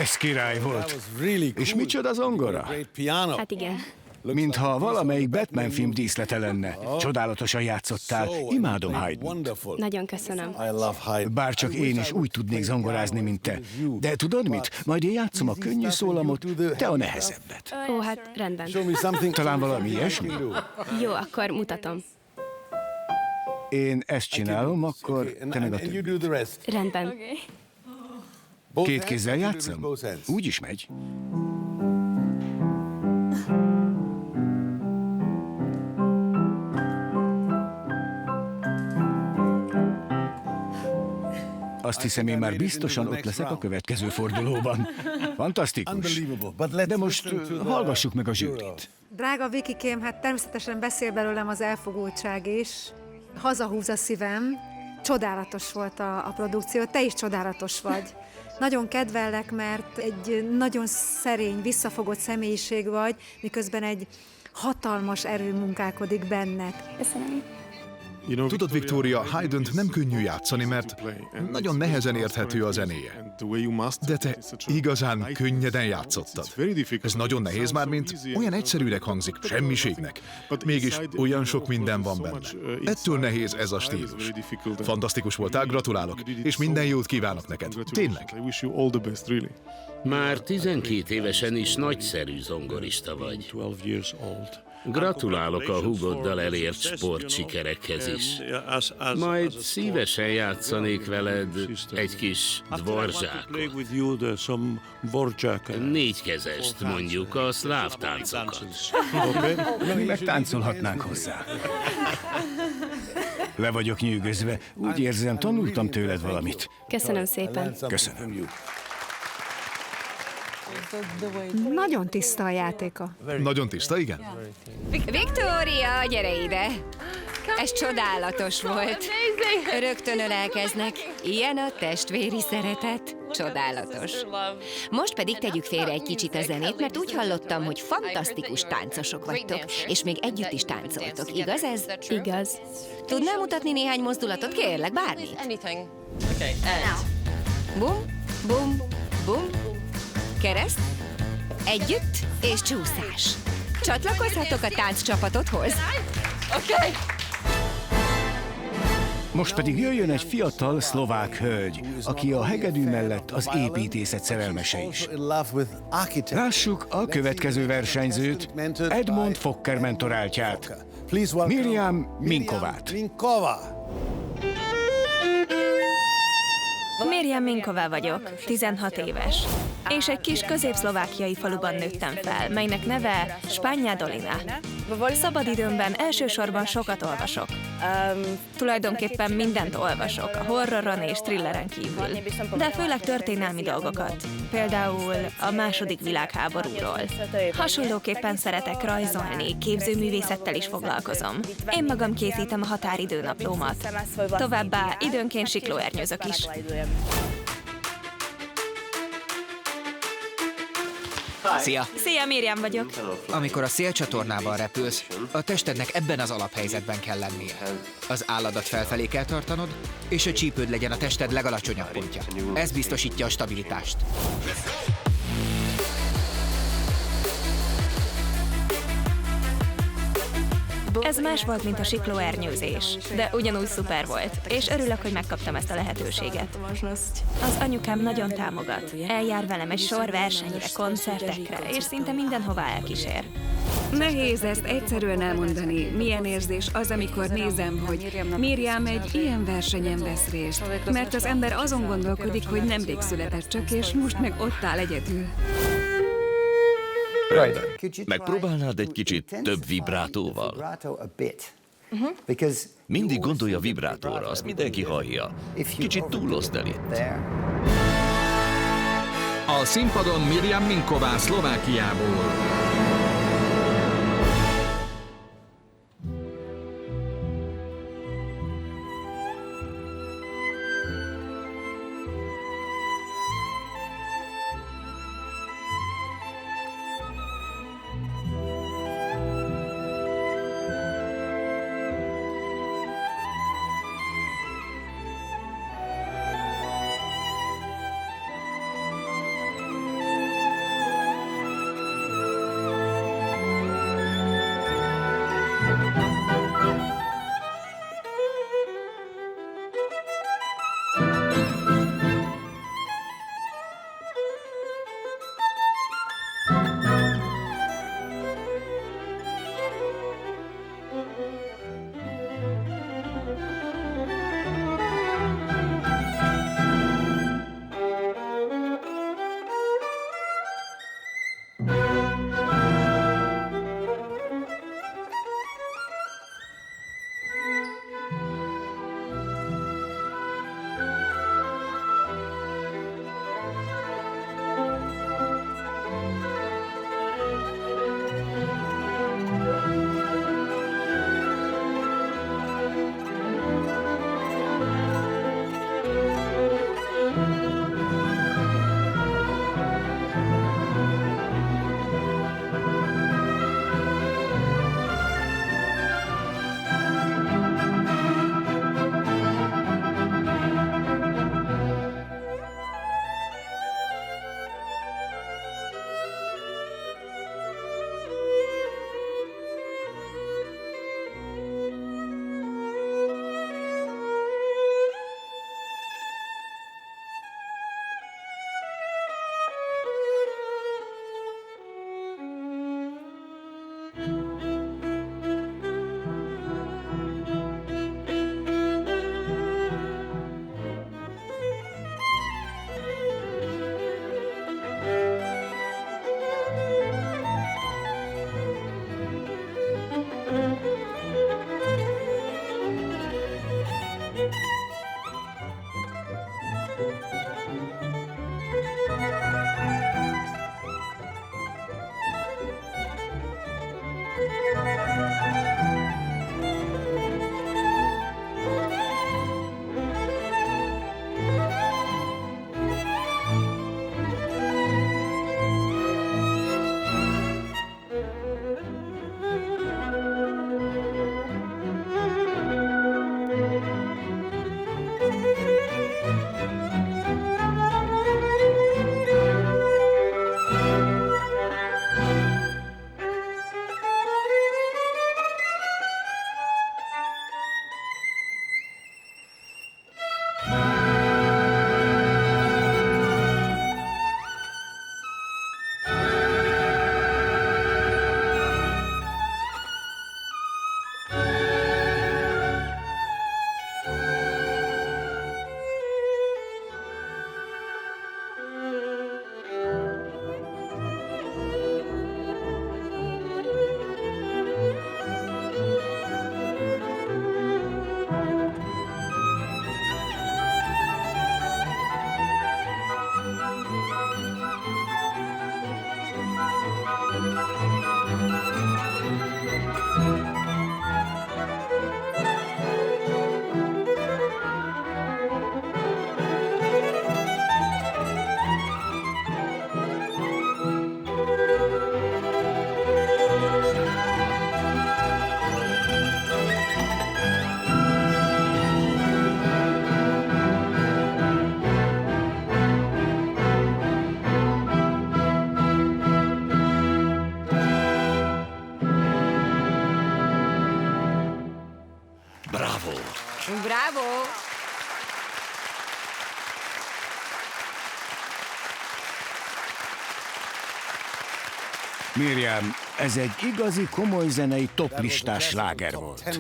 Ez király volt. És micsoda zongora? Hát igen. Mintha valamelyik Batman film díszlete lenne. Csodálatosan játszottál. Imádom Haydn-t. Nagyon köszönöm. Bárcsak én is úgy tudnék zongorázni, mint te. De tudod mit? Majd én játszom a könnyű szólamot, te a nehezebbet. Ó, hát rendben. Talán valami ilyesmi? Jó, akkor mutatom. Én ezt csinálom, akkor te meg a többit. Rendben. Két kézzel játszom? Úgy is megy. Azt hiszem, én már biztosan ott leszek a következő fordulóban. Fantasztikus. De most hallgassuk meg a zsűrit. Drága Vikikém, hát természetesen beszél belőlem az elfogultság is. Hazahúz a szívem. Csodálatos volt a produkció, te is csodálatos vagy. Nagyon kedvellek, mert egy nagyon szerény, visszafogott személyiség vagy, miközben egy hatalmas erő munkálkodik benned. Köszönöm. Tudod, Victoria, Haydnt nem könnyű játszani, mert nagyon nehezen érthető a zenéje. De te igazán könnyeden játszottad. Ez nagyon nehéz már, mint olyan egyszerűnek hangzik, semmiségnek. Mégis olyan sok minden van benne. Ettől nehéz ez a stílus. Fantasztikus voltál, gratulálok, és minden jót kívánok neked. Tényleg. Már 12 évesen is nagyszerű zongorista vagy. Gratulálok a húgoddal elért sportsikerekhez is. Majd szívesen játszanék veled egy kis dvorzsákot. 4 kezest, mondjuk a szláv táncokat. Mi megtáncolhatnánk hozzá. Le vagyok nyűgözve. Úgy érzem, tanultam tőled valamit. Köszönöm szépen. Köszönöm. Nagyon tiszta a játéka. Nagyon tiszta, igen? Viktória, gyere ide! Ez csodálatos volt. Rögtön ölelkeznek. Ilyen a testvéri szeretet. Csodálatos. Most pedig tegyük félre egy kicsit a zenét, mert úgy hallottam, hogy fantasztikus táncosok vagytok, és még együtt is táncoltok. Igaz ez? Igaz. Tudnál mutatni néhány mozdulatot, kérlek, bármit? Bum, bum, bum. Kereszt, együtt és csúszás. Csatlakozhatok a tánccsapatodhoz. Most pedig jöjjön egy fiatal szlovák hölgy, aki a hegedű mellett az építészet szerelmese is. Lássuk a következő versenyzőt, Edmond Fokker mentoráltját, Mirjam Minkovát. Mirjam Minková vagyok, 16 éves. És egy kis középszlovákiai faluban nőttem fel, melynek neve Spánia Dolina. Szabadidőmben elsősorban sokat olvasok. Tulajdonképpen mindent olvasok, a horroron és thrilleren kívül. De főleg történelmi dolgokat. Például a II. Világháborúról. Hasonlóképpen szeretek rajzolni, képzőművészettel is foglalkozom. Én magam készítem a határidőnaplómat. Továbbá időnként siklóernyőzök is. Szia! Szia, Mirjam vagyok. Amikor a szélcsatornában repülsz, a testednek ebben az alaphelyzetben kell lennie. Az álladat felfelé kell tartanod, és a csípőd legyen a tested legalacsonyabb pontja. Ez biztosítja a stabilitást. Ez más volt, mint a siklóernyőzés, de ugyanúgy szuper volt, és örülök, hogy megkaptam ezt a lehetőséget. Az anyukám nagyon támogat, eljár velem egy sor versenyre, koncertekre, és szinte mindenhová elkísér. Nehéz ezt egyszerűen elmondani. Milyen érzés az, amikor nézem, hogy Mirjam egy ilyen versenyen vesz részt. Mert az ember azon gondolkodik, hogy nemrég született csak, és most meg ott áll egyedül. Megpróbálnád egy kicsit több vibrátóval? Mindig gondolja vibrátóra, azt mindenki hallja. Kicsit túlozd el itt. A színpadon Mirjam Minková Szlovákiából. Bravo! Bravo! Miriam, ez egy igazi komoly zenei toplistás sláger volt.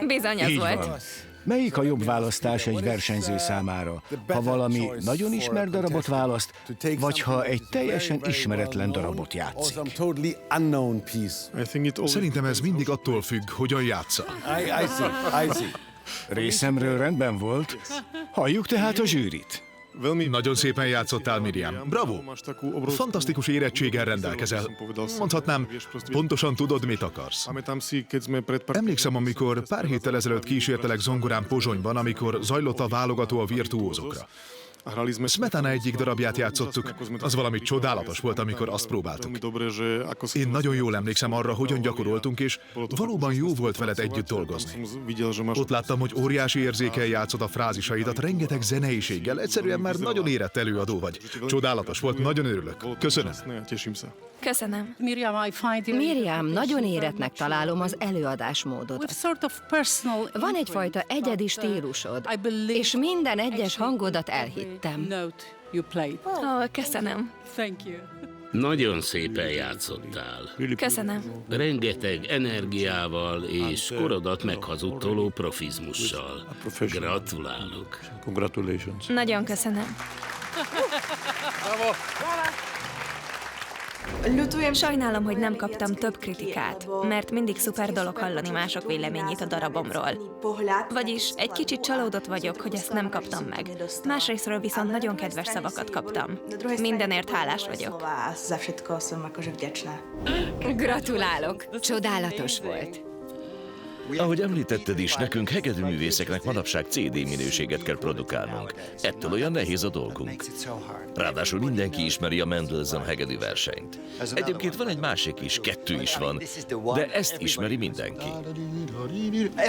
Bizony az Így volt. van. Melyik a jobb választás egy versenyző számára? Ha valami nagyon ismert darabot választ, vagy ha egy teljesen ismeretlen darabot játszik? Szerintem ez mindig attól függ, hogyan játsza. Részemről rendben volt. Halljuk tehát a zsűrit. Nagyon szépen játszottál, Miriam. Bravo! Fantasztikus érettséggel rendelkezel. Mondhatnám, pontosan tudod, mit akarsz. Emlékszem, amikor pár héttel ezelőtt kísértelek zongorán Pozsonyban, amikor zajlott a válogató a virtuózokra. Smetana egyik darabját játszottuk, az valami csodálatos volt, amikor azt próbáltuk. Én nagyon jól emlékszem arra, hogyan gyakoroltunk, és valóban jó volt veled együtt dolgozni. Ott láttam, hogy óriási érzékkel játszod a frázisaidat, rengeteg zeneiséggel, egyszerűen már nagyon érett előadó vagy. Csodálatos volt, nagyon örülök. Köszönöm. Köszönöm. Miriam, nagyon érettnek találom az előadásmódot. Van egyfajta egyedi stílusod, és minden egyes hangodat elhittem. Köszönöm. Nagyon szépen játszottál. Köszönöm. Rengeteg energiával és korodat meghazudtoló profizmussal. Gratulálok. Nagyon köszönöm. Sajnálom, hogy nem kaptam több kritikát, mert mindig szuper dolog hallani mások véleményét a darabomról. Vagyis egy kicsit csalódott vagyok, hogy ezt nem kaptam meg. Másrésztről viszont nagyon kedves szavakat kaptam. Mindenért hálás vagyok. Gratulálok! Csodálatos volt. Ahogy említetted is, nekünk hegedűművészeknek manapság CD minőséget kell produkálnunk. Ettől olyan nehéz a dolgunk. Ráadásul mindenki ismeri a Mendelssohn hegedű versenyt. Egyébként van egy másik is, 2 is van, de ezt ismeri mindenki.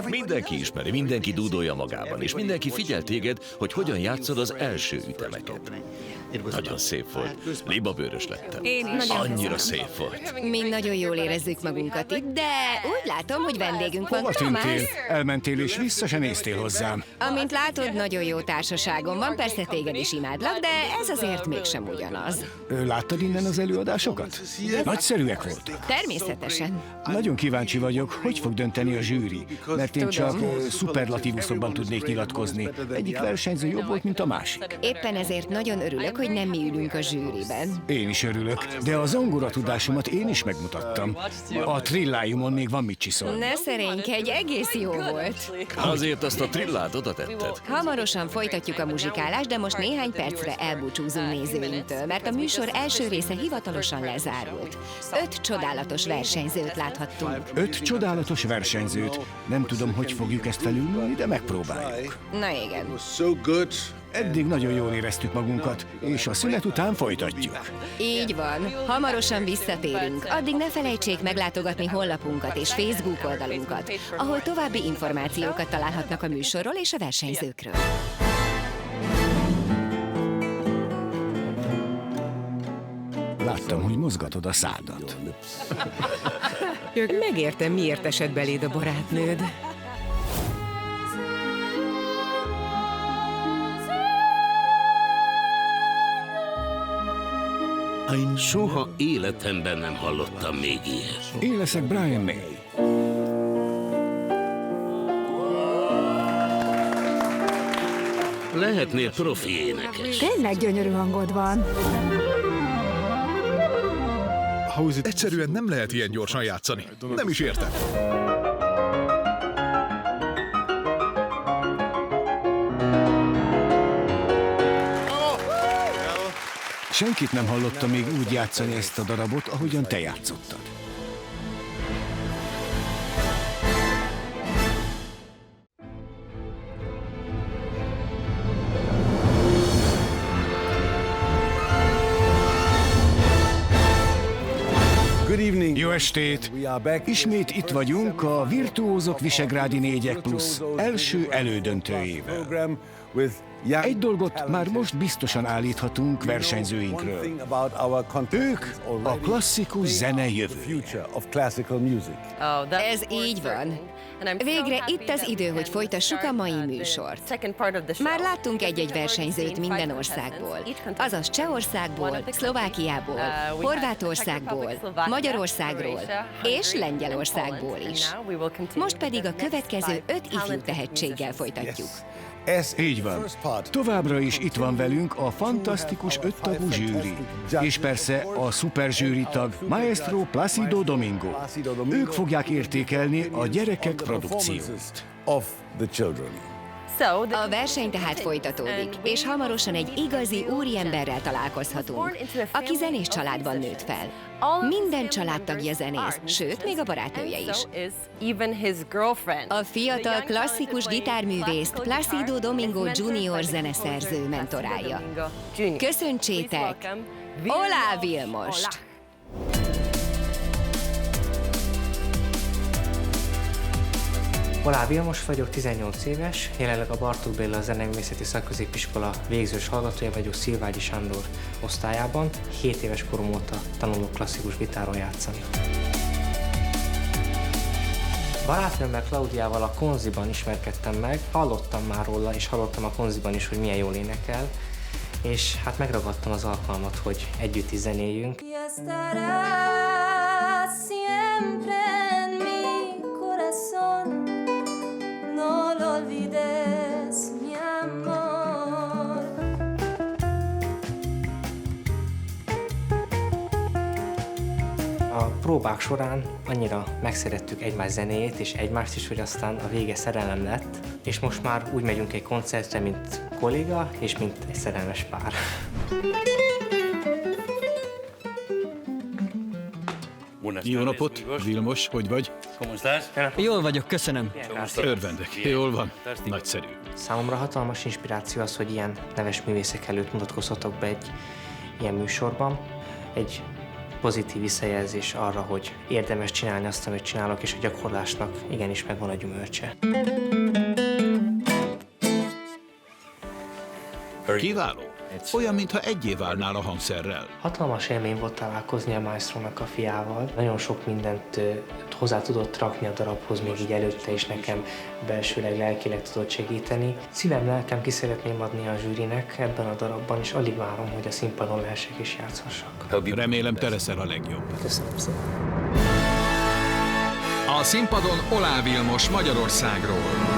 Mindenki ismeri, mindenki dúdolja magában, és mindenki figyel téged, hogy hogyan játszod az első ütemeket. Nagyon szép volt. Libabőrös lettem. Én is. Annyira szép volt. Mi nagyon jól érezzük magunkat itt, de úgy látom, hogy vendégünk van. Hova tűntél? Tomás? Elmentél és vissza se néztél hozzám. Amint látod, nagyon jó társaságom van, persze téged is imádlak, de ez azért mégsem ugyanaz. Láttad innen az előadásokat? Nagyszerűek voltak. Természetesen. Nagyon kíváncsi vagyok, hogy fog dönteni a zsűri, mert én csak szuperlatívuszokban tudnék nyilatkozni. Egyik versenyző jobb volt, mint a másik. Éppen ezért nagyon örülök, hogy nem mi ülünk a zsűriben. Én is örülök, de a zongora tudásomat én is megmutattam. A trillájumon még van mit csiszolni. Ne szerénykedj, egész jó volt. Azért azt a trillát oda tetted. Hamarosan folytatjuk a muzsikálást, de most néhány percre elbúcsúzunk nézőinktől, mert a műsor első része hivatalosan lezárult. 5 csodálatos versenyzőt láthattunk. 5 csodálatos versenyzőt. Nem tudom, hogy fogjuk ezt felülmúlni, de megpróbáljuk. Na igen. Eddig nagyon jól éreztük magunkat, és a szünet után folytatjuk. Így van. Hamarosan visszatérünk. Addig ne felejtsék meglátogatni honlapunkat és Facebook oldalunkat, ahol további információkat találhatnak a műsorról és a versenyzőkről. Láttam, hogy mozgatod a szádat. Megértem, miért esett beléd a barátnőd. Soha életemben nem hallottam még ilyet. Én leszek Brian May. Lehetnél profi énekes. Tényleg gyönyörű hangod van. Egyszerűen nem lehet ilyen gyorsan játszani. Nem is értem. Senkit nem hallottam még úgy játszani ezt a darabot, ahogyan te játszottad. Jó estét! Ismét itt vagyunk a Virtuózok Visegrádi 4 Plusz első elődöntőjével. Egy dolgot már most biztosan állíthatunk versenyzőinkről. Ők a klasszikus zene jövője. Ez így van. Végre itt az idő, hogy folytassuk a mai műsort. Már láttunk egy-egy versenyzőt minden országból. Azaz Csehországból, Szlovákiából, Horvátországból, Magyarországról és Lengyelországból is. Most pedig a következő 5 ifjú tehetséggel folytatjuk. Így van. Továbbra is itt van velünk a fantasztikus 5 tagú zsűri, és persze a szuper zsűri tag Maestro Placido Domingo. Ők fogják értékelni a gyerekek produkciót. A verseny tehát folytatódik, és hamarosan egy igazi úriemberrel találkozhatunk, aki zenés családban nőtt fel. Minden családtagja zenész, sőt, még a barátnője is. A fiatal klasszikus gitárművészt Placido Domingo Jr. zeneszerző mentorálja. Köszöntsétek Olá Vilmost! Olá Vilmos vagyok, 18 éves, jelenleg a Bartók Béla Zeneművészeti Szakközépiskola végzős hallgatója vagyok Szilvágyi Sándor osztályában. 7 éves korom óta tanulok klasszikus gitáron játszani. Barátnőmmel Klaudiával a Konziban ismerkedtem meg, hallottam már róla, és hallottam a Konziban is, hogy milyen jól énekel, és hát megragadtam az alkalmat, hogy együtt is zenéljünk. A próbák során annyira megszerettük egymás zenéjét és egymást is, hogy aztán a vége szerelem lett, és most már úgy megyünk egy koncertre, mint kolléga és mint egy szerelmes pár. Jó napot, Vilmos, hogy vagy? Jól vagyok, köszönöm. Örvendek, jól van. Nagyszerű. Számomra hatalmas inspiráció az, hogy ilyen neves művészek előtt mutatkozhatok be egy ilyen műsorban. Egy pozitív visszajelzés arra, hogy érdemes csinálni azt, amit csinálok, és a gyakorlásnak igenis megvan a gyümölcse. Kiváló. Olyan, mintha egyé válnál a hangszerrel. Hatalmas élmény volt találkozni a maestrónak a fiával. Nagyon sok mindent hozzá tudott rakni a darabhoz, még így előtte is nekem belsőleg, lelkileg tudott segíteni. Szívem, lelkem ki szeretném adni a zsűrinek ebben a darabban, és alig várom, hogy a színpadon lehessek és játszhassak. Remélem, te leszel a legjobb. Köszönöm szépen. A színpadon Olá Vilmos Magyarországról.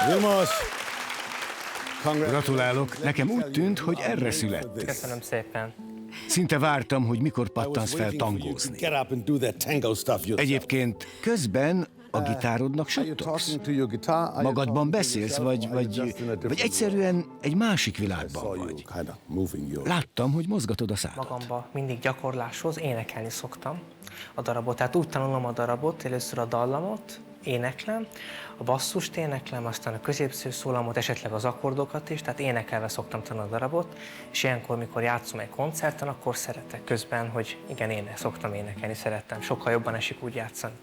Vilmos! Gratulálok, nekem úgy tűnt, hogy erre születtél. Köszönöm szépen. Szinte vártam, hogy mikor pattansz fel tangózni. Egyébként közben a gitárodnak suttogsz. Magadban beszélsz, vagy egyszerűen egy másik világban vagy. Láttam, hogy mozgatod a szádat. Magamba mindig gyakorláshoz énekelni szoktam a darabot. Tehát úgy tanulom a darabot, először a dallamot, éneklem, a basszust éneklem, aztán a középső szólamot, esetleg az akkordokat is, tehát énekelve szoktam tanulni a darabot, és ilyenkor, mikor játszom egy koncerten, akkor szeretek közben, hogy igen, szoktam énekelni, szerettem. Sokkal jobban esik úgy játszani.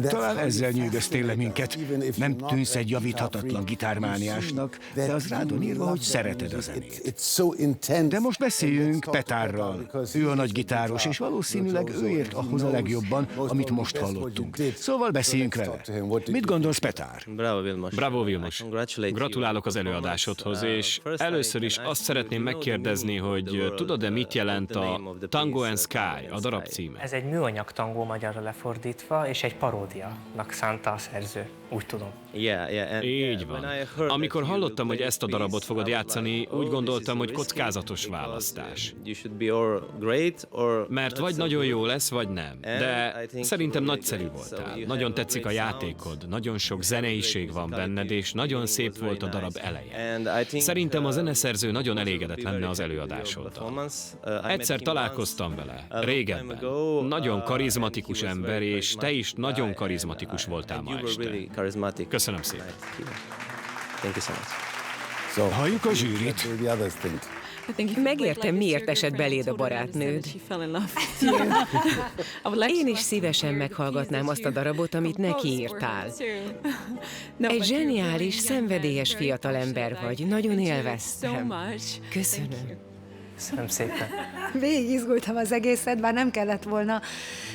Talán ezzel nyűgöztél le minket. Nem tűnsz egy javíthatatlan gitármániásnak, de az rádon írva, hogy szereted a zenét. De most beszéljünk Petárral. Ő a nagy gitáros, és valószínűleg ő ért ahhoz a legjobban, amit most hallottunk. Szóval beszéljünk vele. Mit gondolsz, Petár? Bravo, Vilmos. Gratulálok az előadásodhoz, és először is azt szeretném megkérdezni, hogy tudod-e, mit jelent a Tango and Sky, a darab címe? Ez egy műanyag tangó magyarra lefordítva, és egy paródiának szánta a szerző, úgy tudom. Így van. Amikor hallottam, hogy ezt a darabot fogod játszani, úgy gondoltam, hogy kockázatos választás. Mert vagy nagyon jó lesz, vagy nem. De szerintem nagyszerű voltál. Nagyon tetszik a játékod, nagyon sok zeneiség van benned, és nagyon szép volt a darab eleje. Szerintem a zeneszerző nagyon elégedett lenne az előadásoddal. Egyszer találkoztam vele, régebben. Nagyon karizmatikus ember, és te is nagyon karizmatikus voltál ma este. Köszönöm szépen. Halljuk a zsűrit. Megértem, miért esett beléd a barátnőd. Én is szívesen meghallgatnám azt a darabot, amit neki írtál. Egy zseniális, szenvedélyes fiatalember vagy. Nagyon élveztem. Köszönöm. Köszönöm szépen. Végig izgultam az egészet, bár nem kellett volna,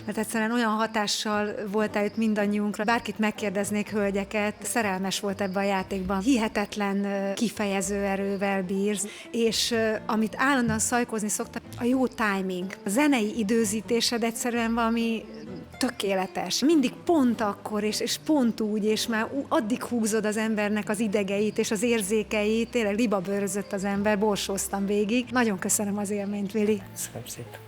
mert egyszerűen olyan hatással voltál itt mindannyiunkra. Bárkit megkérdeznék, hölgyeket, szerelmes volt ebben a játékban. Hihetetlen kifejező erővel bírsz, és amit állandóan szajkozni szoktam, a jó timing. A zenei időzítésed egyszerűen valami tökéletes. Mindig pont akkor, és pont úgy, és már addig húzod az embernek az idegeit és az érzékeit, tényleg libabőrözött az ember, borsóztam végig. Nagyon köszönöm az élményt, Vili. Köszönöm szépen.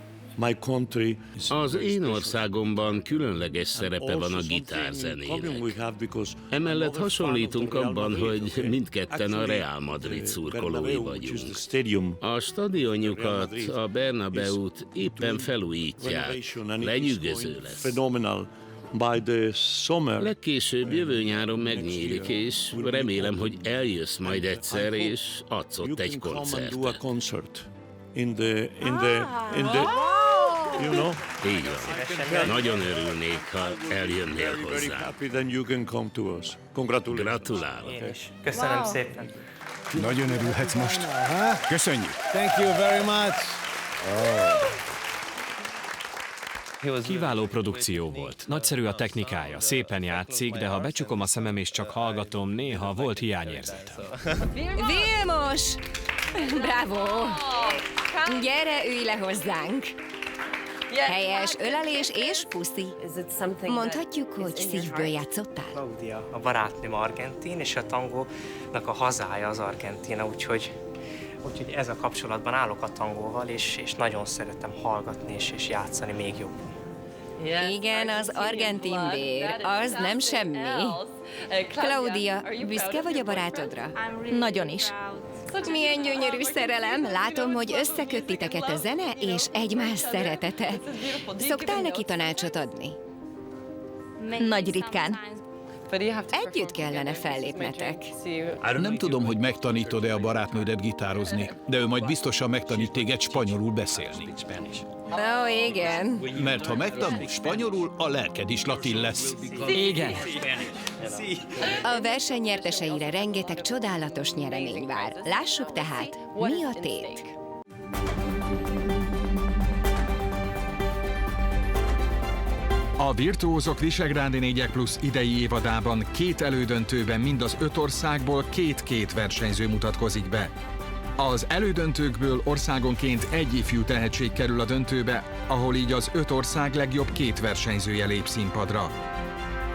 Az én országomban különleges szerepe van a gitárzenének. Emellett hasonlítunk abban, hogy mindketten a Real Madrid szurkolói vagyunk. A stadionjukat, a Bernabeut éppen felújítják. Lenyűgöző lesz. Legkésőbb jövő nyáron megnyílik, és remélem, hogy eljössz majd egyszer, és adsz ott egy koncertet. You know? Így van. Nagyon örülnék, ha eljönnél hozzá. Gratulálok. Én is. Köszönöm szépen. Nagyon örülhetsz most. Köszönjük. Thank you very much. Kiváló produkció volt. Nagyszerű a technikája, szépen játszik, de ha becsukom a szemem és csak hallgatom, néha volt hiányérzetem. Vilmos! Bravo! Gyere, ülj le hozzánk! Helyes ölelés és puszi. Mondhatjuk, hogy szívből játszottál? Claudia, a barátnőm argentin, és a tangónak a hazája az Argentína, úgyhogy ez a kapcsolatban állok a tangóval, és nagyon szeretem hallgatni és játszani még jobban. Igen, az argentin vér, az nem semmi. Claudia, büszke vagy a barátodra? Nagyon is. Milyen gyönyörű szerelem. Látom, hogy összeköt titeket a zene és egymás szeretete. Szoktál neki tanácsot adni? Nagy ritkán. Együtt kellene fellépnetek. Nem tudom, hogy megtanítod-e a barátnődet gitározni, de ő majd biztosan megtanít téged spanyolul beszélni. Ó, igen. Mert ha megtanul spanyolul, a lelked is latin lesz. Igen. A verseny nyerteseire rengeteg csodálatos nyeremény vár. Lássuk tehát, mi a tét. A Virtuózok Visegrádi 4+ idei évadában 2 elődöntőben mind az 5 országból 2 versenyző mutatkozik be. Az elődöntőkből országonként egy ifjú tehetség kerül a döntőbe, ahol így az 5 ország legjobb 2 versenyzője lép színpadra.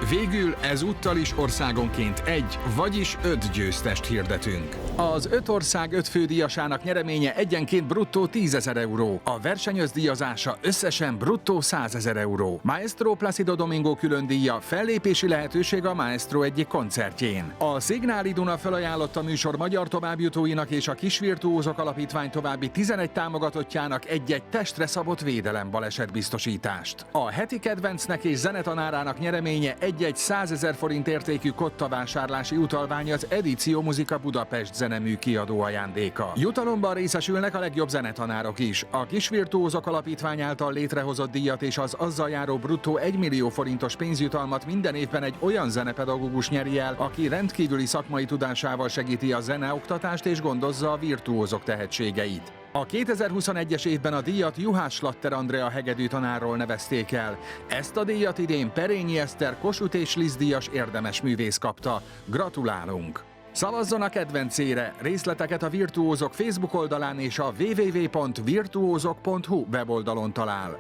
Végül ezúttal is országonként 1, vagyis 5 győztest hirdetünk. Az 5 ország 5 fődíjasának nyereménye egyenként bruttó 10 000 euró, a versenyözdíjazása összesen bruttó 100 000 euró. Maestro Placido Domingo külön díja fellépési lehetőség a Maestro egyik koncertjén. A Signál Iduna felajánlott a műsor magyar továbbjutóinak és a Kisvirtuózok Alapítvány további 11 támogatottjának egy-egy testre szabott védelembalesetbiztosítást. A heti kedvencnek és zenetanárának nyereménye egy-egy 100 000 forint értékű kottavásárlási utalvány az Edíció Muzika Budapest zenemű kiadó ajándéka. Jutalomban részesülnek a legjobb zenetanárok is. A Kisvirtuózok Alapítvány által létrehozott díjat és az azzal járó bruttó 1 millió forintos pénzjutalmat minden évben egy olyan zenepedagógus nyeri el, aki rendkívüli szakmai tudásával segíti a zeneoktatást és gondozza a virtuózok tehetségeit. A 2021-es évben a díjat Juhász Slatter Andrea hegedű tanárról nevezték el. Ezt a díjat idén Perényi Eszter Kossuth és Liszt díjas érdemes művész kapta. Gratulálunk! Szavazzon a kedvencére! Részleteket a Virtuózok Facebook oldalán és a www.virtuozok.hu weboldalon talál.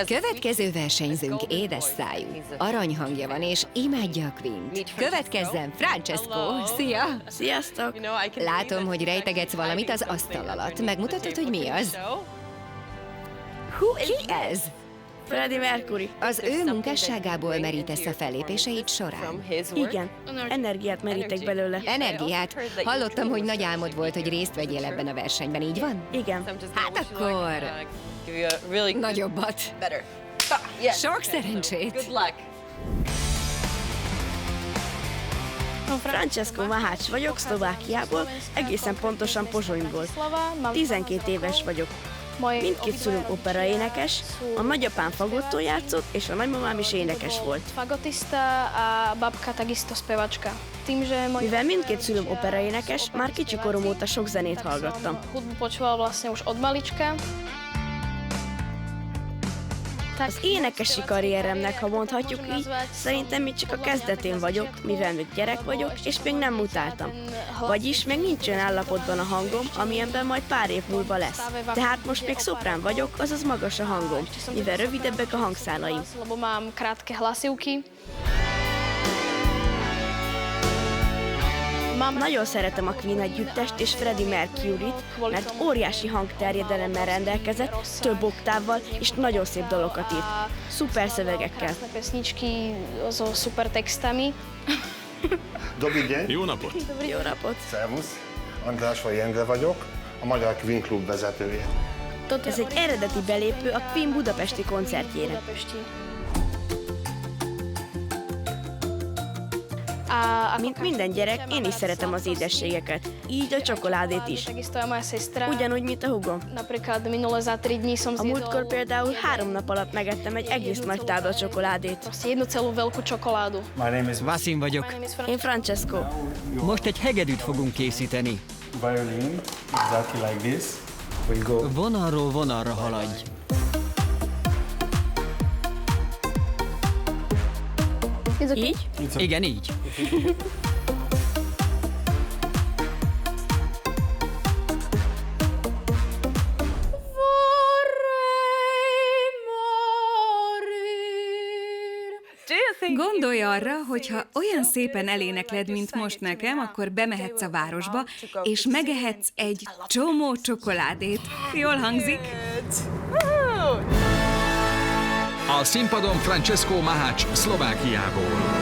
Következő versenyzőnk édes szájú, aranyhangja van és imádja a Queen-t. Következzen Francesco, szia! Sziasztok! Látom, hogy rejtegetsz valamit az asztal alatt. Megmutatod, hogy mi az? Ki ez? Freddie Mercury. Az ő munkásságából merítesz a fellépéseid során? Igen, energiát merítek belőle. Energiát? Hallottam, hogy nagy álmod volt, hogy részt vegyél ebben a versenyben, így van? Igen. Hát akkor... Nagyobbat. Sok szerencsét! Francesco Mahács vagyok, Szlovákiából, egészen pontosan Pozsonyból. 12 éves vagyok. Mindkét szülőm operaénekes, a nagyapám fagottól játszott, és a nagymamám is énekes volt. Mivel mindkét szülőm operaénekes, már kicsi korom óta sok zenét hallgattam. Az énekesi karrieremnek, ha mondhatjuk így, szerintem még csak a kezdetén vagyok, mivel még gyerek vagyok, és még nem mutáltam. Vagyis még nincs olyan állapotban a hangom, amilyenben majd pár év múlva lesz. Tehát most még szoprán vagyok, azaz magas a hangom, mivel rövidebbek a hangszálaim. Nagyon szeretem a Queen együttest és Freddie Mercuryt, mert óriási hangterjedelemmel rendelkezett, több oktávval és nagyon szép dalokat írt. Szuper szövegekkel. Dobrý deň. Jó napot! Jó napot! Szervusz, András vagy Endre vagyok, a Magyar Queen Klub vezetője. Ez egy eredeti belépő a Queen budapesti koncertjére. Mint minden gyerek, én is szeretem az édességeket, így a csokoládét is. Ugyanúgy, mint a húgom. A múltkor például 3 nap alatt megettem egy egész nagy tábla csokoládét. Vasim vagyok. Én Francesco. Most egy hegedűt fogunk készíteni. Vonalról vonalra haladj. Így? Igen, így. Gondolj arra, hogy ha olyan szépen elénekled, mint most nekem, akkor bemehetsz a városba, és megehetsz egy csomó csokoládét. Jól hangzik? A színpadon Francesco Mahács Szlovákiából.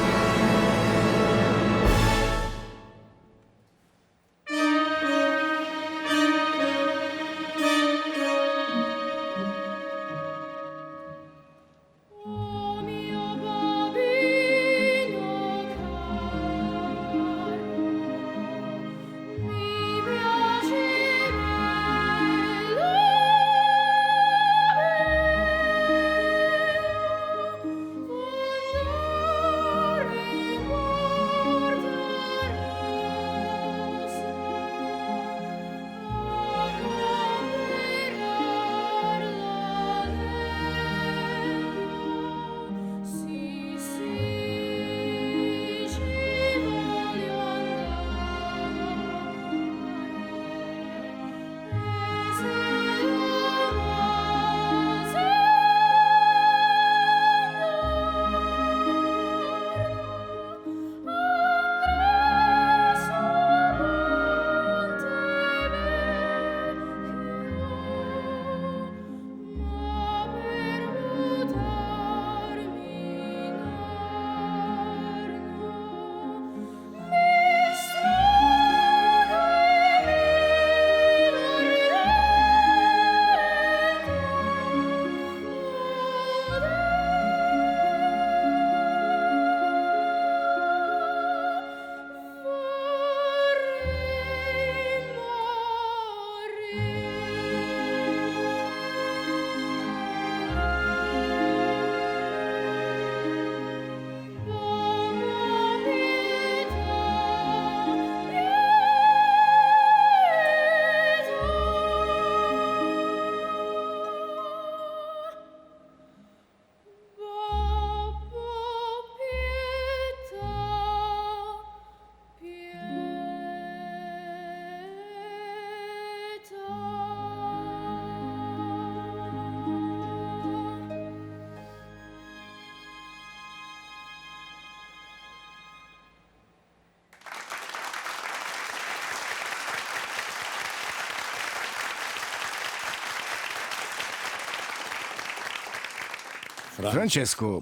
Francesco,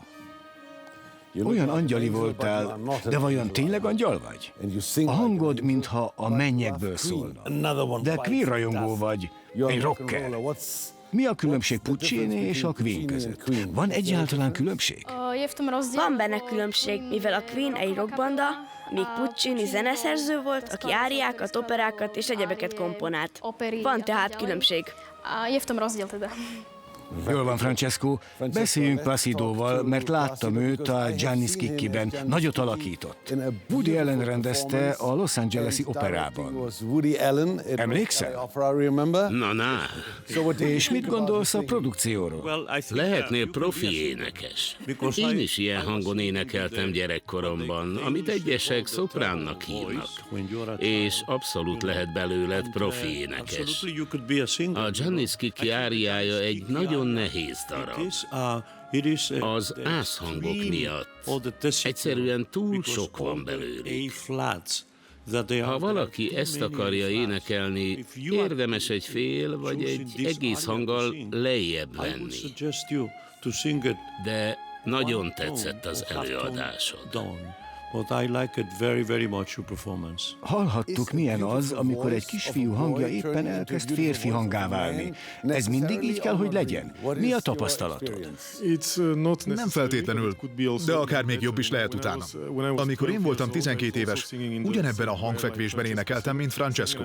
olyan angyali voltál, de vajon tényleg angyal vagy? A hangod, mintha a mennyekből szólna. De Queen rajongó vagy, egy rocker. Mi a különbség Puccini és a Queen között? Van egyáltalán különbség? Van benne különbség, mivel a Queen egy rockbanda, míg Puccini zeneszerző volt, aki áriákat, operákat és egyebeket komponált. Van tehát különbség. Jól van, Francesco, beszéljünk Placidóval, mert láttam őt a Gianni Schicchiben. Nagyot alakított. Woody Allen rendezte a Los Angeles-i operában. Emlékszel? Na. És mit gondolsz a produkcióról? Lehetnél profi énekes. Én is ilyen hangon énekeltem gyerekkoromban, amit egyesek szopránnak hívnak. És abszolút lehet belőled profi énekes. A Gianni Schicchi áriája egy nagyon nehéz darab. Az ászhangok miatt. Egyszerűen túl sok van belőlük. Ha valaki ezt akarja énekelni, érdemes egy fél vagy egy egész hanggal lejjebb lenni. De nagyon tetszett az előadásod. Hallhattuk, milyen az, amikor egy kisfiú hangja éppen elkezd férfi hangá válni. Ez mindig így kell, hogy legyen? Mi a tapasztalatod? Nem feltétlenül, de akár még jobb is lehet utána. Amikor én voltam 12 éves, ugyanebben a hangfekvésben énekeltem, mint Francesco,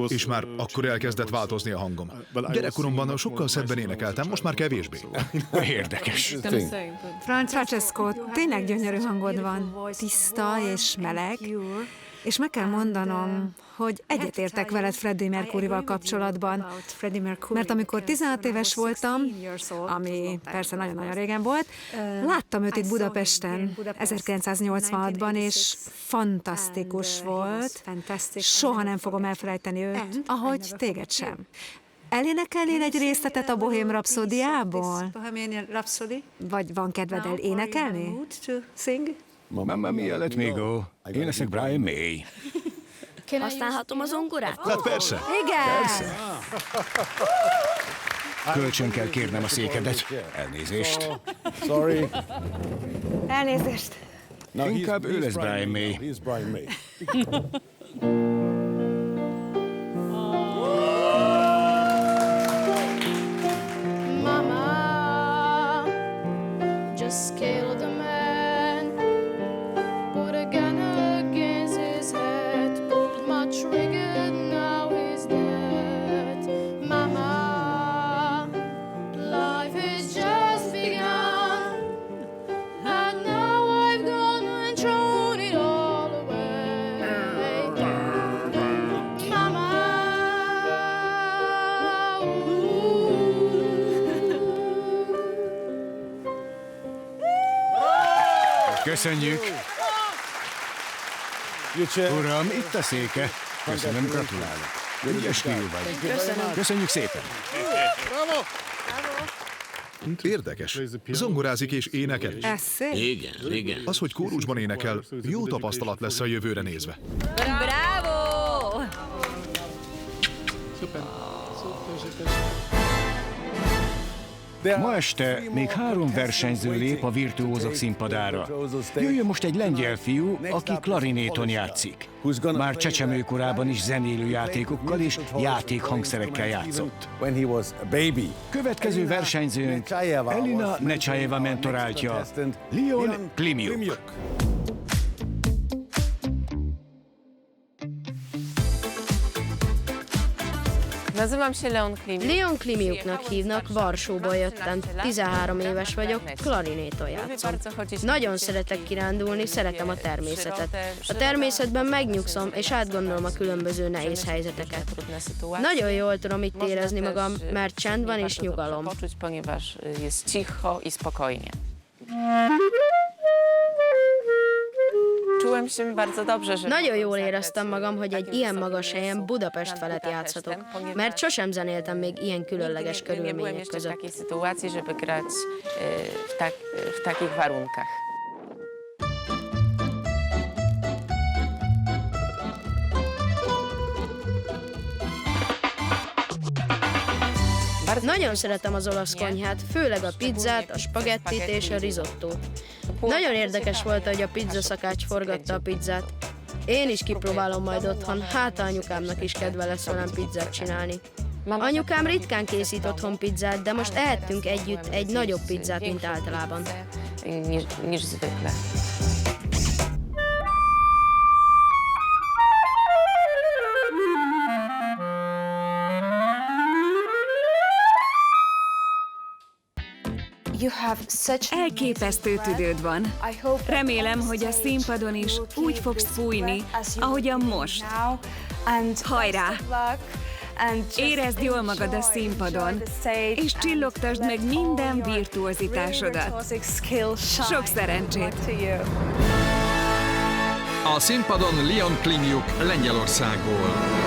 és már akkor elkezdett változni a hangom. Gyerekkoromban sokkal szebben énekeltem, most már kevésbé. Érdekes. Francesco, tényleg gyönyörű hangod van. Tiszta és meleg, és meg kell mondanom, hogy egyetértek veled Freddie Mercuryval kapcsolatban, mert amikor 16 éves voltam, ami persze nagyon-nagyon régen volt, láttam őt itt Budapesten 1986-ban, és fantasztikus volt. Soha nem fogom elfelejteni őt, ahogy téged sem. Elénekelnél egy részletet a Bohém Rhapsodiából? Vagy van kedved énekelni? Mamma mia, let me go. Én leszek Brian May. Használhatom a zongorát? Hát persze. Igen! Persze. Kölcsön kell kérnem a székedet. Elnézést. Elnézést. Inkább ő lesz Brian May. Mama, just killed a man. Put a gun against his head. Pulled my trigger, now he's dead. Mama, life has just begun. And now I've gone and thrown it all away. Mama, Köszönjük! Uram, itt a széke. Köszönöm, gratulálok. Ügyes fiú vagy. Köszönjük szépen. Érdekes. Zongorázik és énekel is. Ez szép. Igen. Az, hogy kórusban énekel, jó tapasztalat lesz a jövőre nézve. Bravo! Ma este még 3 versenyző lép a virtuózok színpadára. Jöjjön most egy lengyel fiú, aki klarinéton játszik. Már csecsemőkorában is zenélő játékokkal és játékhangszerekkel játszott. Következő versenyzőnk Elina Necsajeva mentoráltja, Leon Klimiuk. Leon Klimiuknak hívnak, Varsóba jöttem. 13 éves vagyok, klarinéton játszom. Nagyon szeretek kirándulni, szeretem a természetet. A természetben megnyugszom, és átgondolom a különböző nehéz helyzeteket. Nagyon jól tudom itt érezni magam, mert csend van és nyugalom. Nagyon jól éreztem magam, hogy egy ilyen magas helyen Budapest felett játszhatok, mert sosem zenéltem még ilyen különleges körülmények között. Nagyon szeretem az olasz konyhát, főleg a pizzát, a spagettit és a risottót. Nagyon érdekes volt, hogy a pizzaszakács forgatta a pizzát. Én is kipróbálom majd otthon, hát anyukámnak is kedve lesz velem pizzát csinálni. Anyukám ritkán készít otthon pizzát, de most ehettünk együtt egy nagyobb pizzát, mint általában. Elképesztő tüdőd van. Remélem, hogy a színpadon is úgy fogsz fújni, ahogyan most. Hajrá! Érezd jól magad a színpadon, és csillogtasd meg minden virtuozitásodat. Sok szerencsét! A színpadon Leon Klimjuk Lengyelországból.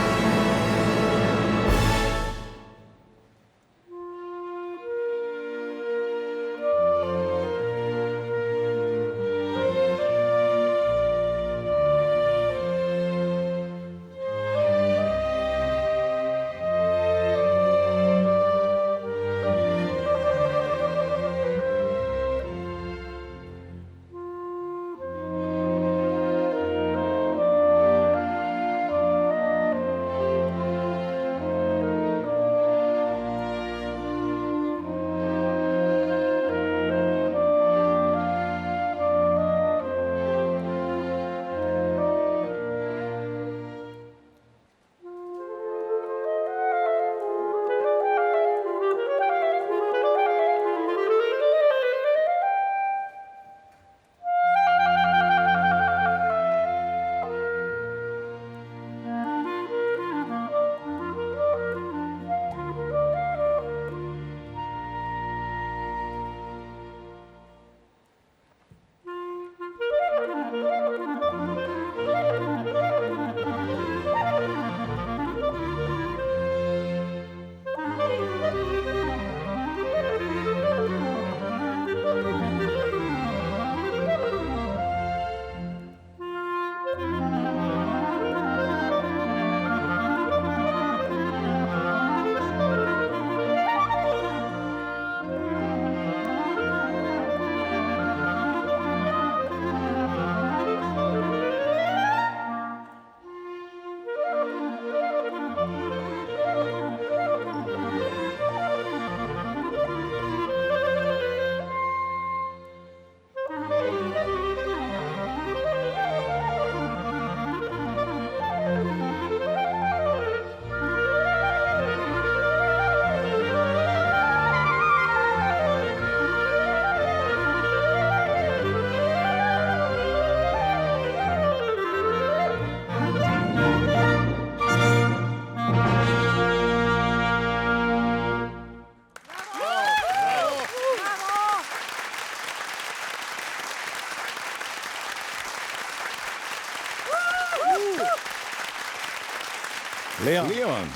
Leon!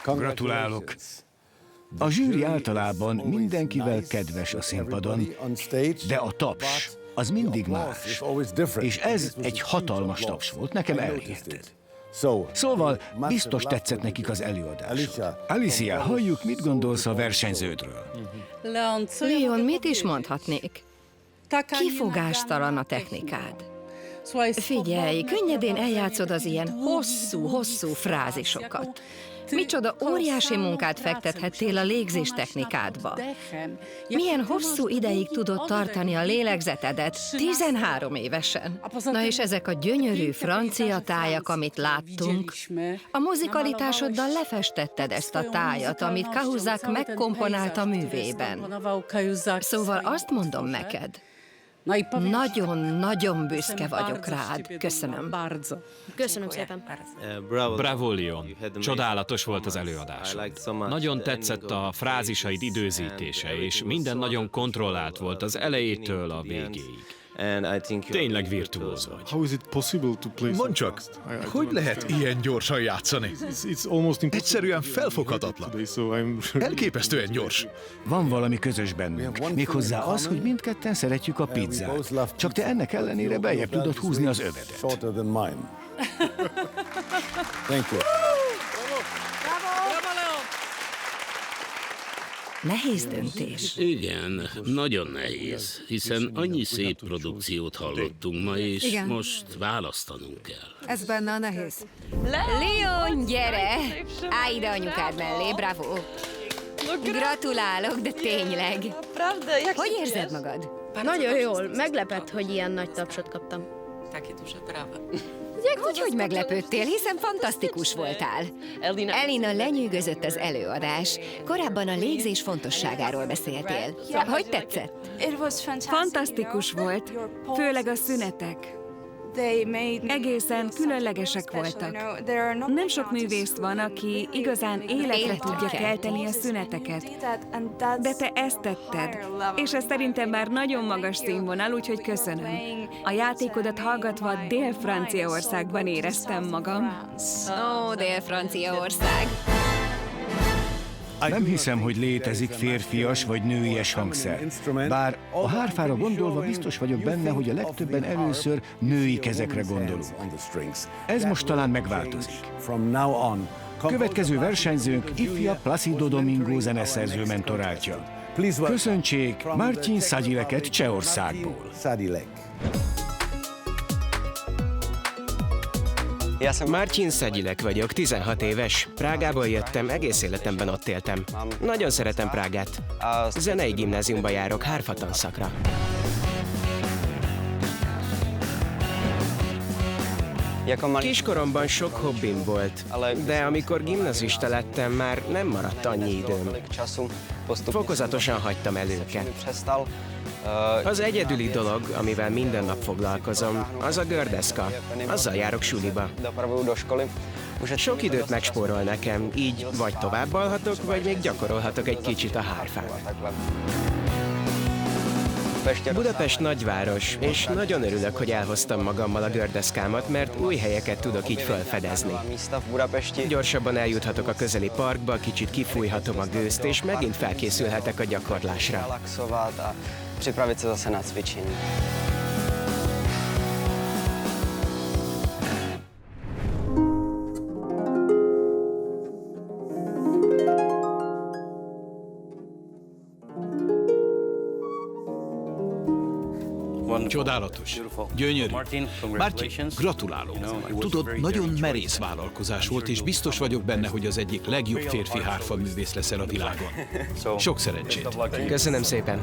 Gratulálok! A zsűri általában mindenkivel kedves a színpadon, de a taps az mindig más. És ez egy hatalmas taps volt, nekem elhitted. Szóval biztos tetszett nekik az előadás. Alicia, halljuk, mit gondolsz a versenyződről? Leon, mit is mondhatnék? Kifogástalan a technikád. Figyelj, könnyedén eljátszod az ilyen hosszú frázissokat. Micsoda óriási munkát fektethettél a légzés technikádba. Milyen hosszú ideig tudod tartani a lélegzetedet 13 évesen. Na és ezek a gyönyörű francia tájak, amit láttunk. A muzikalitásoddal lefestetted ezt a tájat, amit Cahuzac megkomponált a művében. Szóval azt mondom neked, nagyon büszke vagyok rád. Köszönöm. Köszönöm szépen. Bravo, Leon. Csodálatos volt az előadásod. Nagyon tetszett a frázisaid időzítése, és minden nagyon kontrollált volt az elejétől a végéig. Tényleg virtuóz vagy. Mondd csak, hogy lehet ilyen gyorsan játszani? Egyszerűen felfoghatatlan. Elképesztően gyors. Van valami közös bennünk, méghozzá az, hogy mindketten szeretjük a pizzát. Csak te ennek ellenére beljebb tudod húzni az övedet. Nehéz döntés. Igen, nagyon nehéz, hiszen annyi szép produkciót hallottunk ma, és Igen. most választanunk kell. Ez benne a nehéz. Leon, gyere! Állj ide anyukád mellé, bravo! Gratulálok, de tényleg. Hogy érzed magad? Nagyon jól, meglepett, hogy ilyen nagy tapsot kaptam. Hogy meglepődtél, hiszen fantasztikus voltál. Elina lenyűgözött az előadás. Korábban a légzés fontosságáról beszéltél. Hogy tetszett? Fantasztikus volt, főleg a szünetek. Egészen különlegesek voltak. Nem sok művész van, aki igazán életre tudja kelteni a szüneteket. De te ezt tetted, és ez szerintem már nagyon magas színvonal, úgyhogy köszönöm. A játékodat hallgatva Dél-Franciaországban éreztem magam. Ó, Dél-Franciaország. Nem hiszem, hogy létezik férfias vagy nőies hangszer. Bár a hárfára gondolva biztos vagyok benne, hogy a legtöbben először női kezekre gondolunk. Ez most talán megváltozik. Következő versenyzőnk ifja Placido Domingo zeneszerző mentoráltja. Köszöntsék Martin Sadileket Csehországból. Martin Sadilek vagyok, 16 éves. Prágából jöttem, egész életemben ott éltem. Nagyon szeretem Prágát. Zenei gimnáziumba járok, hárfa tanszakra. Kiskoromban sok hobbim volt, de amikor gimnazista lettem, már nem maradt annyi időm. Fokozatosan hagytam el őket. Az egyedüli dolog, amivel minden nap foglalkozom, az a gördeszka. Azzal járok suliba. Sok időt megspórol nekem, így vagy tovább alhatok, vagy még gyakorolhatok egy kicsit a hárfán. Budapest nagyváros, és nagyon örülök, hogy elhoztam magammal a gördeszkámat, mert új helyeket tudok így felfedezni. Gyorsabban eljuthatok a közeli parkba, kicsit kifújhatom a gőzt, és megint felkészülhetek a gyakorlásra. Připravit se zase na cvičení. Csodálatos. Gyönyörű. Martin, gratulálok. Tudod, nagyon merész vállalkozás volt, és biztos vagyok benne, hogy az egyik legjobb férfi hárfaművész leszel a világon. Sok szerencsét. Köszönöm szépen.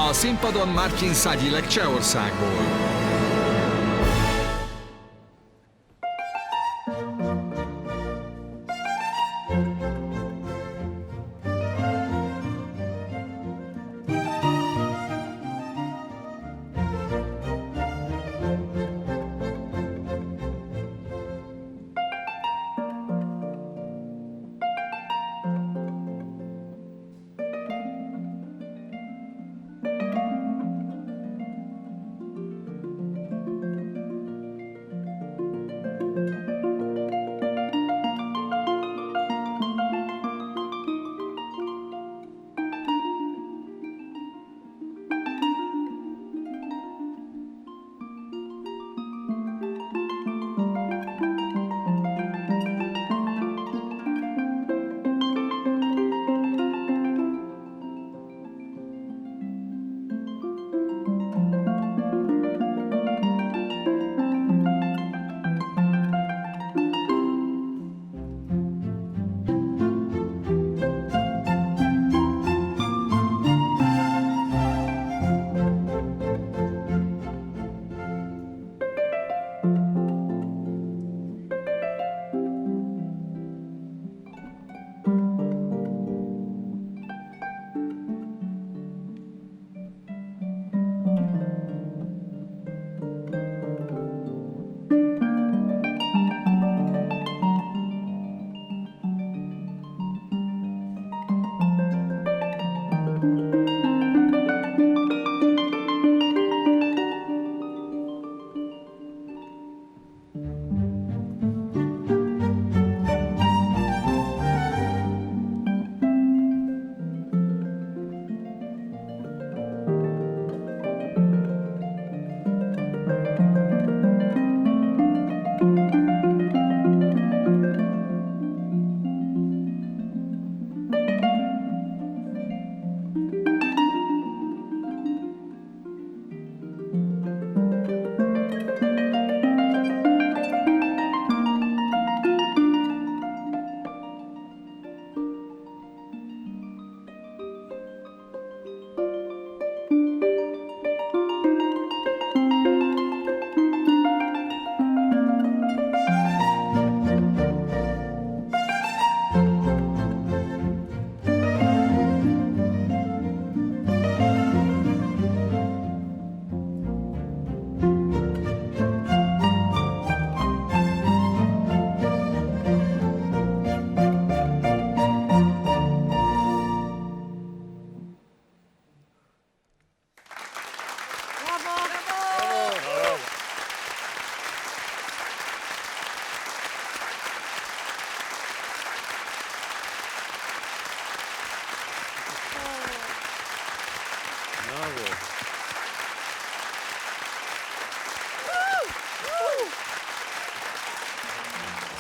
A színpadon Martin Sadilek Csehországból.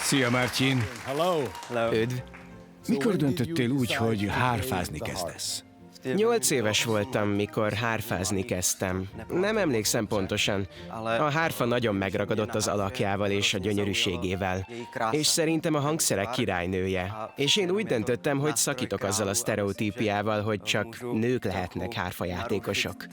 Szia, Martin! Hello! Üdv! Mikor döntöttél úgy, hogy hárfázni kezdesz? 8 éves voltam, mikor hárfázni kezdtem. Nem emlékszem pontosan. A hárfa nagyon megragadott az alakjával és a gyönyörűségével. És szerintem a hangszerek királynője. És én úgy döntöttem, hogy szakítok azzal a sztereotípiával, hogy csak nők lehetnek hárfajátékosok.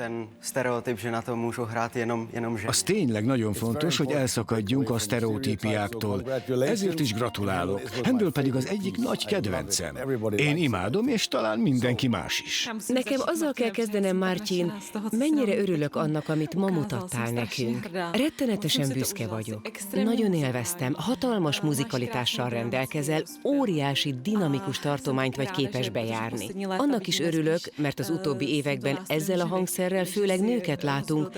Az tényleg nagyon fontos, hogy elszakadjunk a sztereotípiáktól. Ezért is gratulálok. Handel pedig az egyik nagy kedvencem. Én imádom, és talán mindenki más is. Nekem azzal kell kezdenem, Martin, mennyire örülök annak, amit ma mutattál nekünk. Rettenetesen büszke vagyok. Nagyon élveztem, hatalmas muzikalitással rendelkezel, óriási, dinamikus tartományt vagy képes bejárni. Annak is örülök, mert az utóbbi években ezzel a hangszerrel főleg nőket látunk,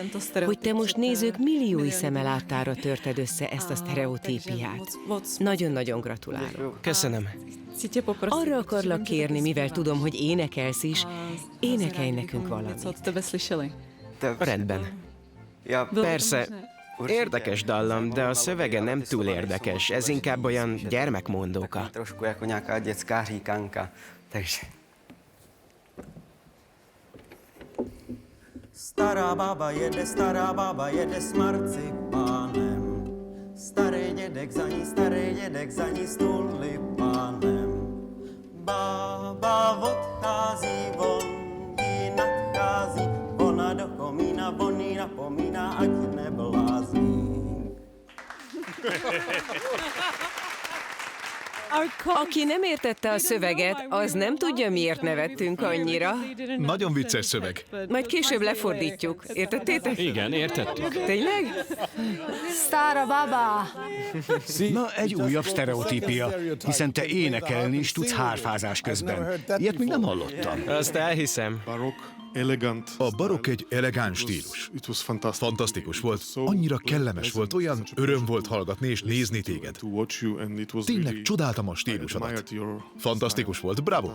hogy te most nézők milliói szeme láttára törted össze ezt a sztereotípiát. Nagyon-nagyon gratulálok. Köszönöm. Arra akarlak kérni, mivel tudom, hogy énekelsz is, énekelj nekünk valamit. Rendben. Persze, érdekes dallam, de a szövege nem túl érdekes. Ez inkább olyan gyermekmondóka. Stará baba jede s marcipanem. Starý dědek za ní s tulipánem. Bába odchází, on jí nadchází, ona do komína, on jí napomíná, ať neblázní. Aki nem értette a szöveget, az nem tudja, miért nevettünk annyira. Nagyon vicces szöveg. Majd később lefordítjuk. Értettétek? Igen, értettük. Tényleg? Stara baba! Na, egy újabb sztereotípia, hiszen te énekelni is tudsz hárfázás közben. Ilyet még nem hallottam. Azt elhiszem. A barokk egy elegáns stílus. Fantasztikus volt, annyira kellemes volt, olyan öröm volt hallgatni és nézni téged. Tényleg csodáltam a stílusodat. Fantasztikus volt, bravo!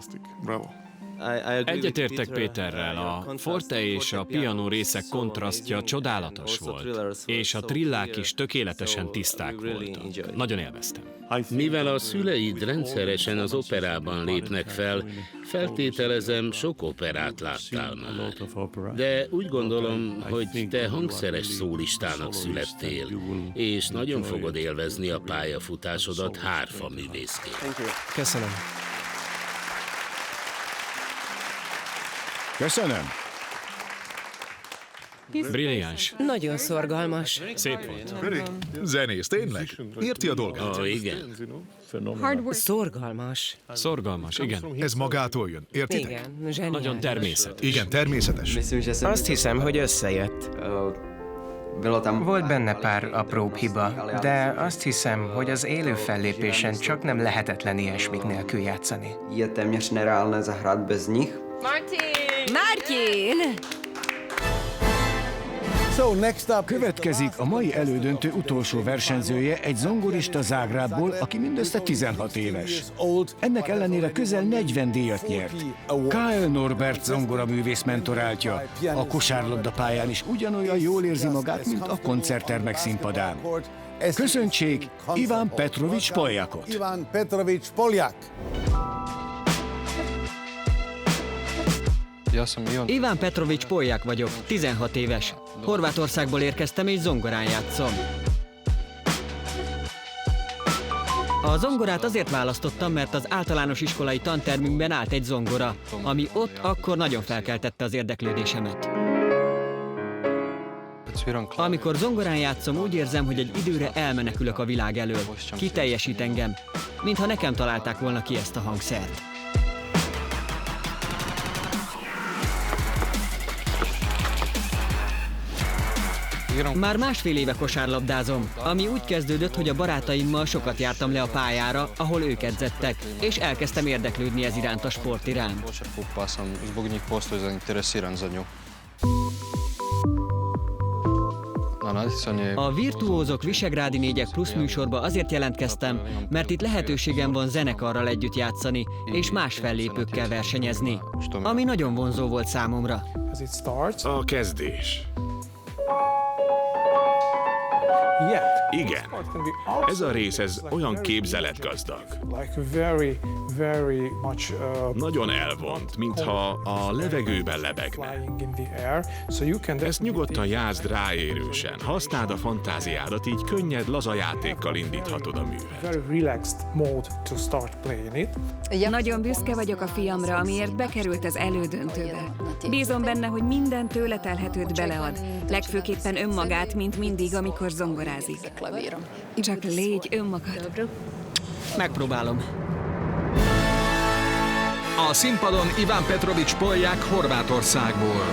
Egyetértek Péterrel, a forte és a piano részek kontrasztja csodálatos volt, és a trillák is tökéletesen tiszták voltak. Nagyon élveztem. Mivel a szüleid rendszeresen az operában lépnek fel, feltételezem, sok operát láttál már. De úgy gondolom, hogy te hangszeres szólistának születtél, és nagyon fogod élvezni a pályafutásodat hárfa művészként. Köszönöm. Köszönöm. Brilliáns. Nagyon szorgalmas. Szép volt. Zenész, tényleg? Érti a dolgát? Igen. Szorgalmas. Szorgalmas, igen. Ez magától jön, értitek? Igen, zseniális. Nagyon természetes. Igen, természetes. Azt hiszem, hogy összejött. Volt benne pár apróbb hiba, de azt hiszem, hogy az élő fellépésen csak nem lehetetlen ilyesmik nélkül játszani. Martin! Következik a mai elődöntő utolsó versenyzője, egy zongorista Zágrábból, aki mindössze 16 éves. Ennek ellenére közel 40 díjat nyert. Kyle Norbert zongoraművész mentoráltja. A kosárlabda pályán is ugyanolyan jól érzi magát, mint a koncerttermek színpadán. Köszöntsék Iván Petrovics Poljakot! Iván Petrovics Poljak! Iván Petrovics Poljak vagyok, 16 éves. Horvátországból érkeztem és zongorán játszom. A zongorát azért választottam, mert az általános iskolai tantermünkben állt egy zongora, ami ott akkor nagyon felkeltette az érdeklődésemet. Amikor zongorán játszom, úgy érzem, hogy egy időre elmenekülök a világ elől. Kiteljesít engem, mintha nekem találták volna ki ezt a hangszert. Már másfél éve kosárlabdázom, ami úgy kezdődött, hogy a barátaimmal sokat jártam le a pályára, ahol ők edzettek, és elkezdtem érdeklődni ez iránt, a sport iránt. A Virtuózok Visegrádi 4 Plusz műsorba azért jelentkeztem, mert itt lehetőségem van zenekarral együtt játszani, és más fellépőkkel versenyezni, ami nagyon vonzó volt számomra. A kezdés. Igen, ez a rész olyan képzeletgazdag. Nagyon elvont, mintha a levegőben lebegne. Ezt nyugodtan játszd ráérősen. Használd a fantáziádat, így könnyed, laza játékkal indíthatod a művet. Nagyon büszke vagyok a fiamra, amiért bekerült az elődöntőbe. Bízom benne, hogy minden tőle telhetőt belead, legfőképpen önmagát, mint mindig, amikor zongorázik. Csak légy önmagad. Megpróbálom. A színpadon Iván Petrovics Polják Horvátországból.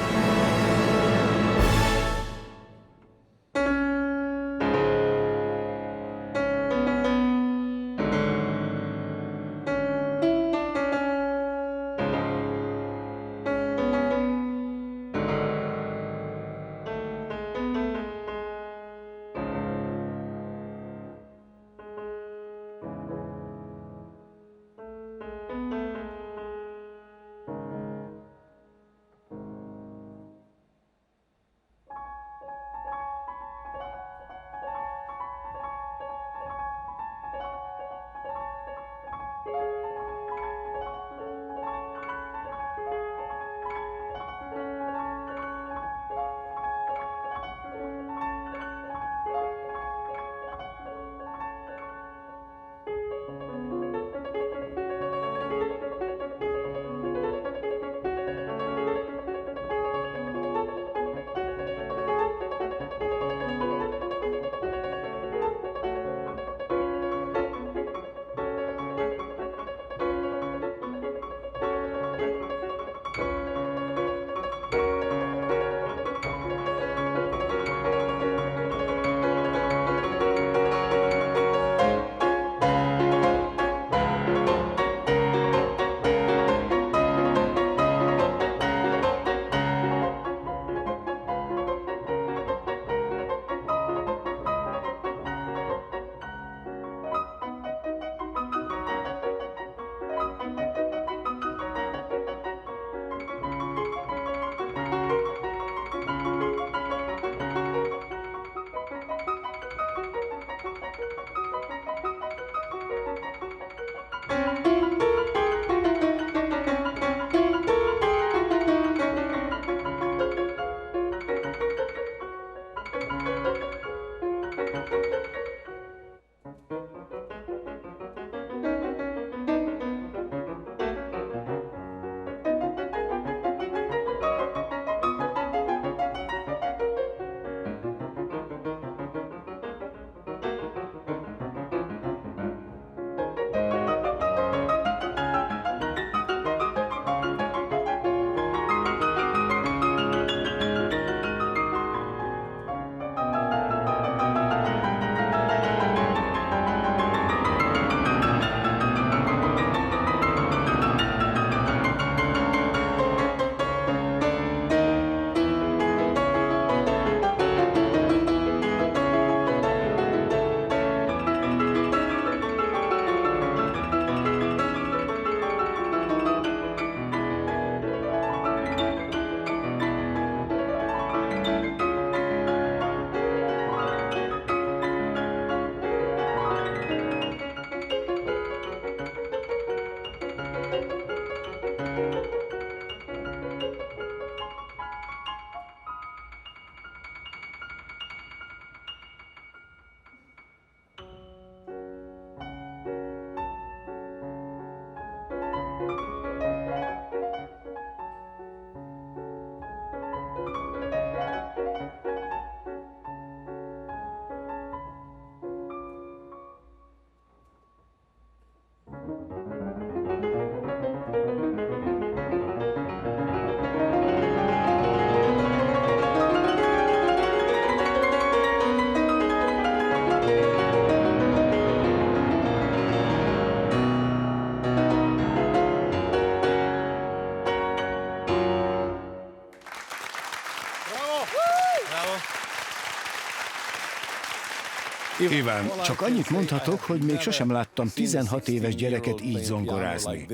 Iván, csak annyit mondhatok, hogy még sosem láttam 16 éves gyereket így zongorázni.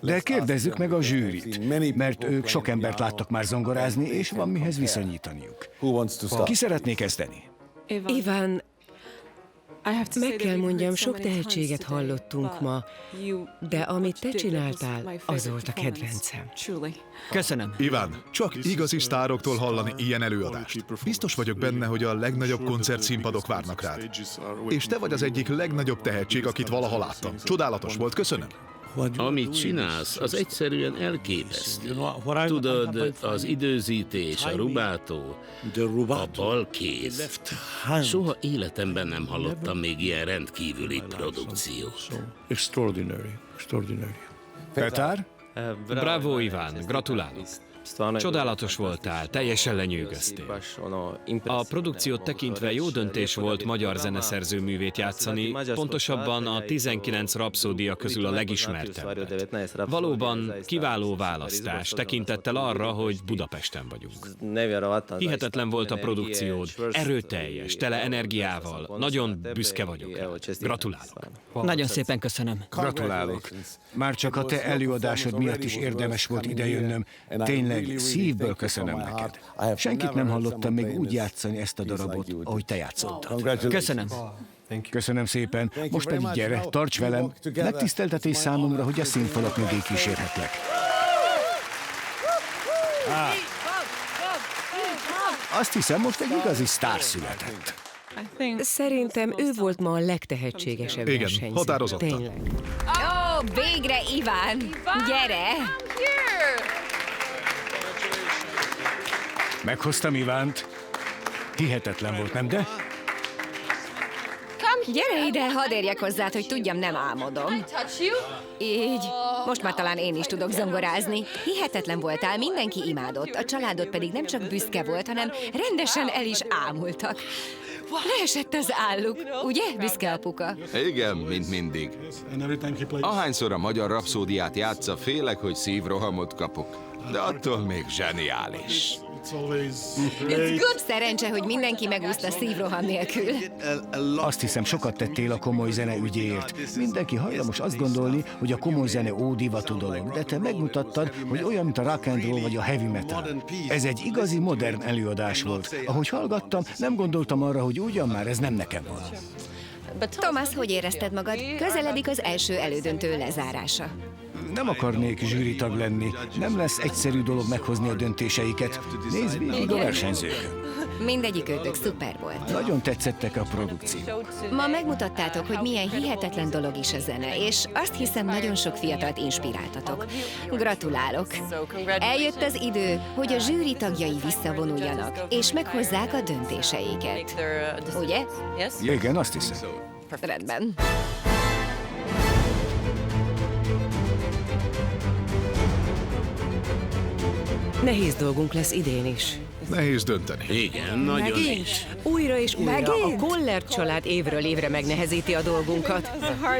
De kérdezzük meg a zsűrit, mert ők sok embert láttak már zongorázni, és van mihez viszonyítaniuk. Ki szeretné kezdeni? Iván, meg kell mondjam, sok tehetséget hallottunk ma, de amit te csináltál, az volt a kedvencem. Köszönöm. Iván, csak igazi sztároktól hallani ilyen előadást. Biztos vagyok benne, hogy a legnagyobb koncertszínpadok várnak rád. És te vagy az egyik legnagyobb tehetség, akit valaha láttam. Csodálatos volt, köszönöm. Amit csinálsz, az egyszerűen elképesztő. Tudod, az időzítés, a rubátó, a balkéz. Soha életemben nem hallottam még ilyen rendkívüli produkciót. Petár? Bravo, Iván, gratulálok. Csodálatos voltál, teljesen lenyűgöztél. A produkciót tekintve jó döntés volt magyar zeneszerző művét játszani, pontosabban a 19 rapszódia közül a legismertebbet. Valóban kiváló választás, tekintettel arra, hogy Budapesten vagyunk. Hihetetlen volt a produkciód, erőteljes, tele energiával, nagyon büszke vagyok rá. Gratulálok. Nagyon szépen köszönöm. Gratulálok. Már csak a te előadásod miatt is érdemes volt idejönnöm. Tényleg szívből köszönöm neked. Senkit nem hallottam még úgy játszani ezt a darabot, ahogy te játszottad. Köszönöm. Köszönöm szépen. Most pedig gyere, tarts velem. Megtiszteltetés számomra, hogy a színfalak mögé kísérhetlek. Azt hiszem, most egy igazi sztár született. Szerintem ő volt ma a legtehetségesebb versenyző. Igen, határozottan. Tényleg. Ó, végre, Iván! Gyere! Meghoztam Ivánt. Hihetetlen volt, nem de? Gyere ide, hadd érjek hozzád, hogy tudjam, nem álmodom. Így. Most már talán én is tudok zongorázni. Hihetetlen voltál, mindenki imádott, a családod pedig nem csak büszke volt, hanem rendesen el is ámultak. Leesett az álluk, ugye, büszke apuka? Igen, mint mindig. Ahányszor a magyar rapszódiát játsza, félek, hogy szívrohamot kapok. De attól még zseniális. Szerencse, hogy mindenki megúszta szívroham nélkül. Azt hiszem, sokat tettél a komoly zene ügyéért. Mindenki hajlamos azt gondolni, hogy a komoly zene ódivatú dolog, de te megmutattad, hogy olyan, mint a rock and roll vagy a heavy metal. Ez egy igazi modern előadás volt. Ahogy hallgattam, nem gondoltam arra, hogy ugyan már ez nem nekem van. Thomas, hogy érezted magad? Közeledik az első elődöntő lezárása. Nem akarnék zsűritag lenni. Nem lesz egyszerű dolog meghozni a döntéseiket. Nézd végig a versenyzőkön. Mindegyik őtök szuper volt. Nagyon tetszettek a produkciók. Ma megmutattátok, hogy milyen hihetetlen dolog is a zene, és azt hiszem, nagyon sok fiatalt inspiráltatok. Gratulálok! Eljött az idő, hogy a zsűri tagjai visszavonuljanak, és meghozzák a döntéseiket. Ugye? Igen, azt hiszem. Rendben. Nehéz dolgunk lesz idén is. Nehéz dönteni. Igen, nagyon is. Újra és újra a Kollert család évről évre megnehezíti a dolgunkat.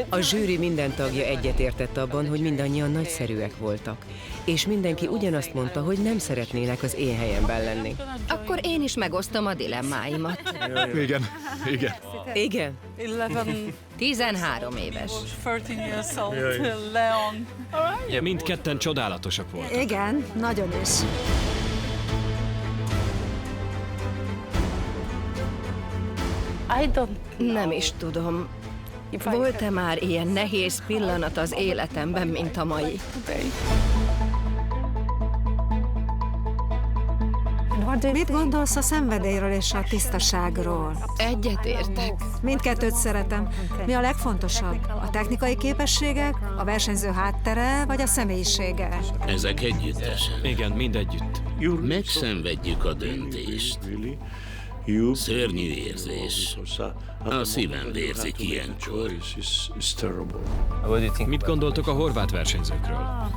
A zsűri minden tagja egyetértett abban, hogy mindannyian nagyszerűek voltak. És mindenki ugyanazt mondta, hogy nem szeretnének az én helyemben lenni. Akkor én is megosztom a dilemmáimat. Igen, igen. Igen? 13 éves. Mindketten csodálatosak voltak. Igen, nagyon is. Nem is tudom. Volt-e már ilyen nehéz pillanat az életemben, mint a mai? Mit gondolsz a szenvedélyről és a tisztaságról? Egyetértek. Mindkettőt szeretem. Mi a legfontosabb? A technikai képességek, a versenyző háttere, vagy a személyisége? Ezek együttesen. Igen, mindegyütt. Megszenvedjük a döntést. Szörnyű érzés. A szívem vérzik ilyenkor. Mit gondoltok a horvát versenyzőkről?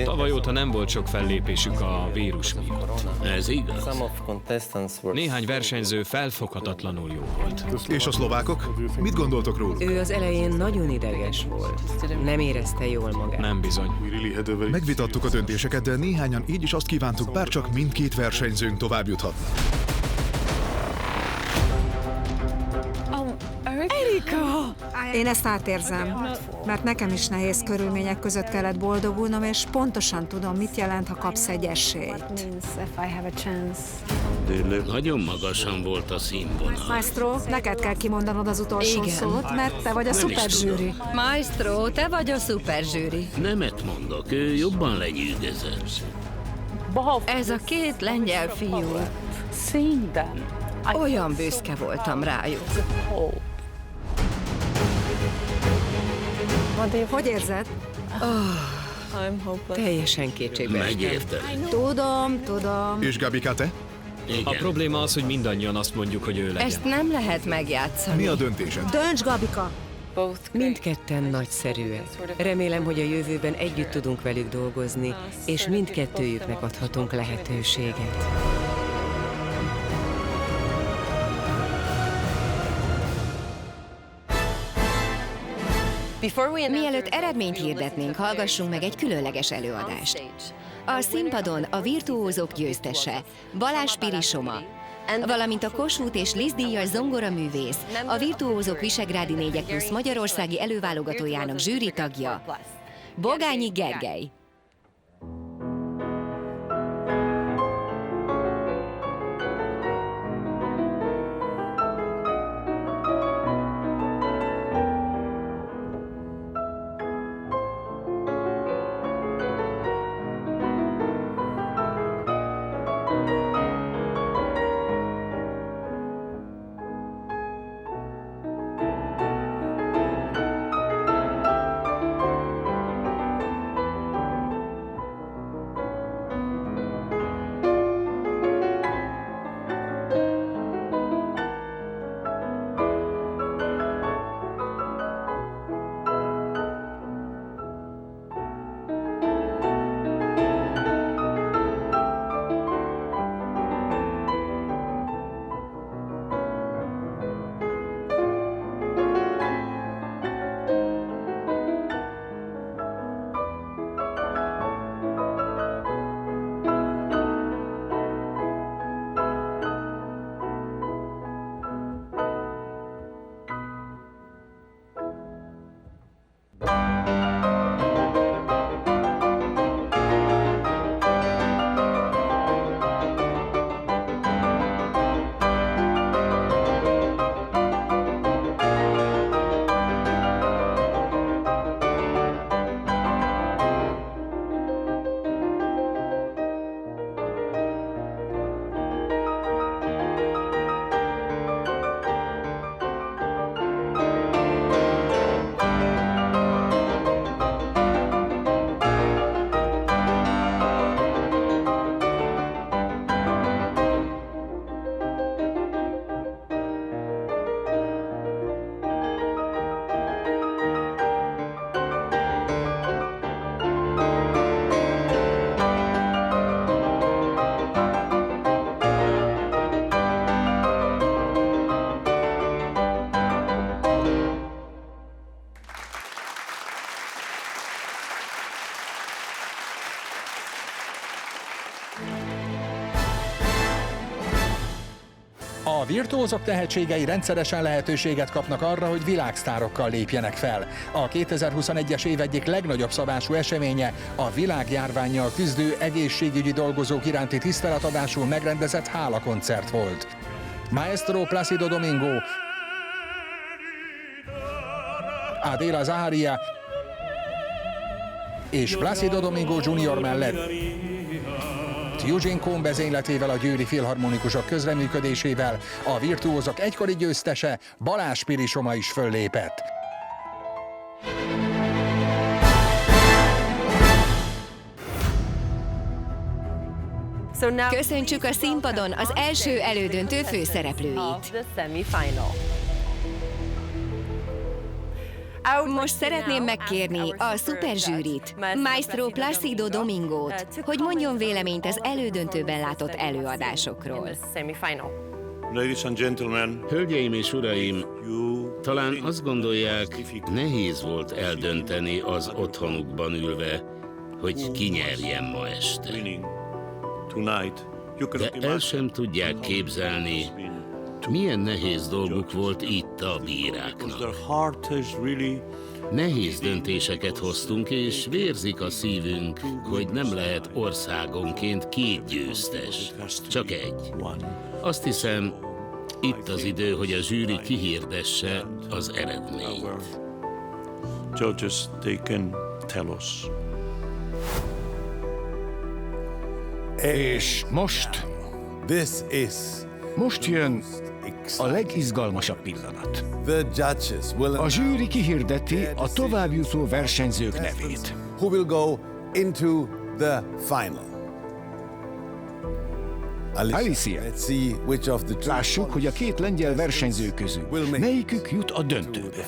Tavaly óta nem volt sok fellépésük a vírus miatt. Ez igaz. Néhány versenyző felfoghatatlanul jó volt. És a szlovákok? Mit gondoltok róluk? Ő az elején nagyon ideges volt. Nem érezte jól magát. Nem bizony. Megvitattuk a döntéseket, de néhányan így is azt kívántuk, bárcsak mindkét versenyzőnk tovább juthatna. Erika! Én ezt átérzem, mert nekem is nehéz körülmények között kellett boldogulnom, és pontosan tudom, mit jelent, ha kapsz egy esélyt. Nagyon magasan volt a színvonal. Maestro, neked kell kimondanod az utolsó szót, mert te vagy a szuperzsűri. Maestro, te vagy a szuperzsűri. Nemet mondok, ő jobban lenyűgözött. Ez a két lengyel fiú. Olyan büszke voltam rájuk. Hogy érzed? Teljesen kétségbe estem. Megérted. Tudom. És Gabika, te? Igen. A probléma az, hogy mindannyian azt mondjuk, hogy ő legyen. Ezt nem lehet megjátszani. Mi a döntésed? Dönts, Gabika! Mindketten nagyszerűek. Remélem, hogy a jövőben együtt tudunk velük dolgozni, és mindkettőjüknek adhatunk lehetőséget. Mielőtt eredményt hirdetnénk, hallgassunk meg egy különleges előadást. A színpadon a virtuózok győztese, Balázs Pirisoma, valamint a Kossuth és Liszt díjas zongoraművész, a Virtuózok Visegrádi 4+ magyarországi előválogatójának zsűri tagja, Bogányi Gergely. A virtuózok tehetségei rendszeresen lehetőséget kapnak arra, hogy világsztárokkal lépjenek fel. A 2021-es év egyik legnagyobb szabású eseménye a világjárvánnyal küzdő egészségügyi dolgozók iránti tiszteletadásul megrendezett hálakoncert volt. Maestro Plácido Domingo, Adela Zaharia és Plácido Domingo Jr. mellett Eugene Kohn vezényletével, a győri filharmonikusok közreműködésével a virtuózok egykori győztese, Balázs Pirisoma is föllépett. Köszöntsük a színpadon az első elődöntő főszereplőit. Most szeretném megkérni a szuperzsűrit, Maestro Plácido Domingót, hogy mondjon véleményt az elődöntőben látott előadásokról. Hölgyeim és uraim, talán azt gondolják, nehéz volt eldönteni az otthonukban ülve, hogy ki nyerjen ma este. De el sem tudják képzelni, Milyen nehéz dolguk volt itt a bíráknak. Nehéz döntéseket hoztunk, és vérzik a szívünk, hogy nem lehet országonként 2 győztes, csak 1. Azt hiszem, itt az idő, hogy a zsűri kihirdesse az eredményt. Judges, they can tell us. És most jön a legizgalmasabb pillanat. A zsűri kihirdeti a továbbjutó versenyzők nevét. Alicia, lássuk, hogy a 2 lengyel versenyző közül melyikük jut a döntőbe.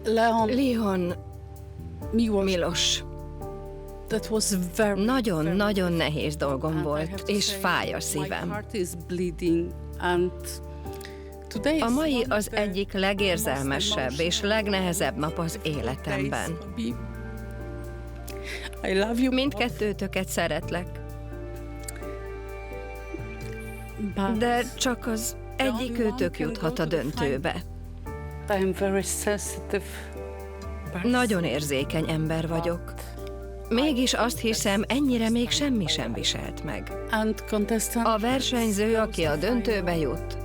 Leon Milos. Nagyon-nagyon nehéz dolgom volt, és fáj a szívem. A mai az egyik legérzelmesebb és legnehezebb nap az életemben. Mindkettőtöket szeretlek. De csak az egyikőtök juthat a döntőbe. Nagyon érzékeny ember vagyok. Mégis azt hiszem, ennyire még semmi sem viselt meg. A versenyző, aki a döntőbe jut,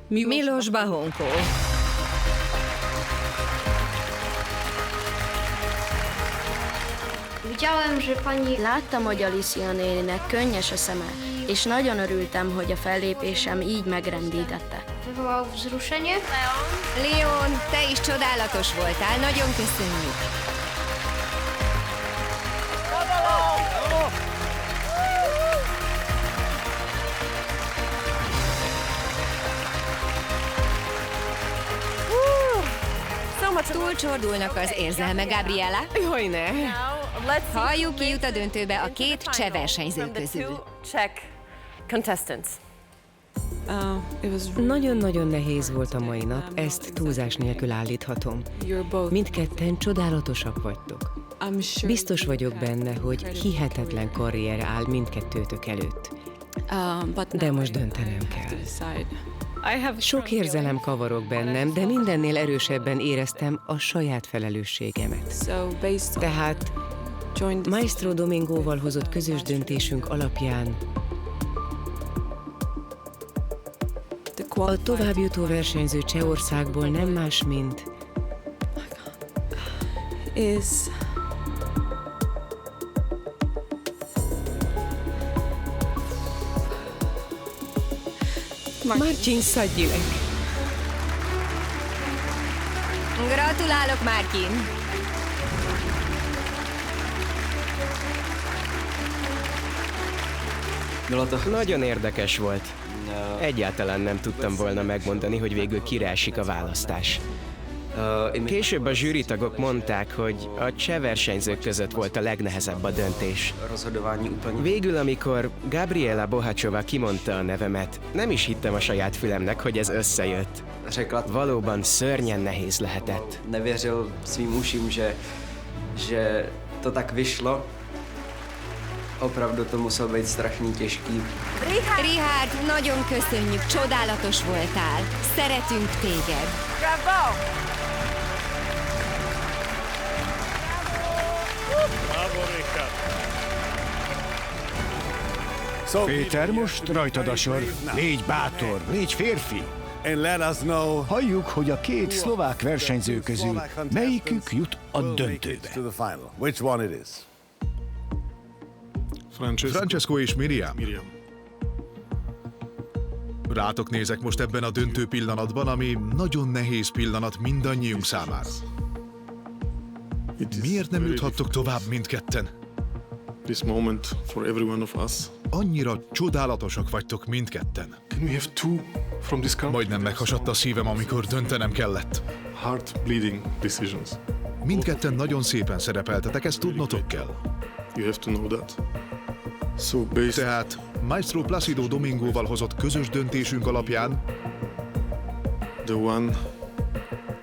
Milos Bahonko. Láttam, hogy Alicia néninek könnyes a szeme, és nagyon örültem, hogy a fellépésem így megrendítette. Leon, te is csodálatos voltál, nagyon köszönjük. Túlcsordulnak az érzelme, Gabriela. Jaj, ne! Halljuk, ki jut a döntőbe a 2 cseh versenyző közül. Nagyon-nagyon nehéz volt a mai nap, ezt túlzás nélkül állíthatom. Mindketten csodálatosak vagytok. Biztos vagyok benne, hogy hihetetlen karrier áll mindkettőtök előtt. De most döntenem kell. Sok érzelem kavarok bennem, de mindennél erősebben éreztem a saját felelősségemet. Tehát Maestro Domingóval hozott közös döntésünk alapján a továbbjutó versenyző Csehországból nem más, mint Marcin Szadgyilek. Gratulálok, Marcin! Nagyon érdekes volt. Egyáltalán nem tudtam volna megmondani, hogy végül kire esik a választás. Később a zsűritagok mondták, hogy a cseh versenyzők között volt a legnehezebb a döntés. Végül, amikor Gabriela Bohacsova kimondta a nevemet, nem is hittem a saját fülemnek, hogy ez összejött. Valóban szörnyen nehéz lehetett. Nevěřil svým uším, že to tak vyšlo. Opravdu to musel být strašně těžký. Richard, nagyon köszönjük, csodálatos voltál. Szeretünk téged. Bravo! Péter, most rajtad a sor. Légy bátor, légy férfi. Halljuk, hogy a 2 szlovák versenyző közül melyikük jut a döntőbe. Francesco és Miriam. Rátok nézek most ebben a döntő pillanatban, ami nagyon nehéz pillanat mindannyiunk számára. Miért nem juthattok tovább mindketten? This moment for every one of us. Annyira csodálatosak vagytok mindketten. Can we have 2 from this camp? Majdnem meghasadt a szívem, amikor döntenem kellett. Heart bleeding decisions. Mindketten nagyon szépen szerepeltetek, ezt tudnotok kell. You have to know that. Tehát Maestro Placido Domingóval hozott közös döntésünk alapján the one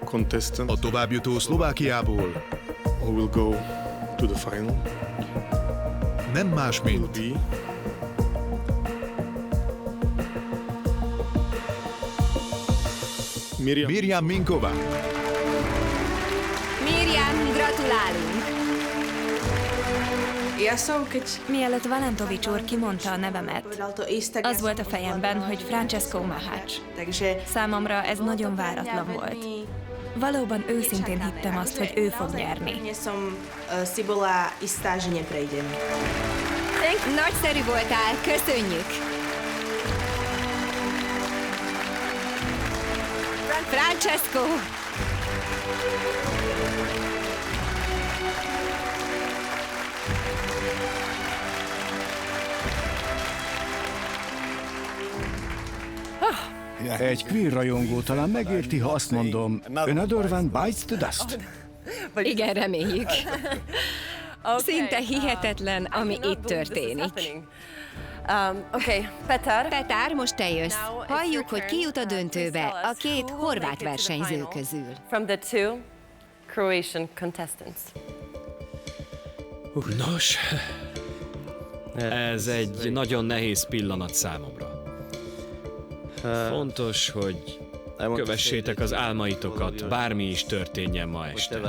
contestant, a továbbjutó Szlovákiából who will go to the final. Nem más, mint Mirjam Minkova. Mirjam, gratulálunk! Mielőtt Valentovics úr kimondta a nevemet, az volt a fejemben, hogy Francesco Mahács. Számomra ez nagyon váratlan volt. Valóban őszintén hittem azt, hogy ő fog nyerni. Nagyszerű voltál, köszönjük! Francesco! Egy queer rajongó talán megérti, ha azt mondom, another one bites the dust. Igen, reméljük. Szinte hihetetlen, ami itt történik. Petár, most te jössz. Halljuk, hogy ki jut a döntőbe a két horvát versenyző közül. Nos, ez egy nagyon nehéz pillanat számomra. Fontos, hogy kövessétek az álmaitokat, bármi is történjen ma este.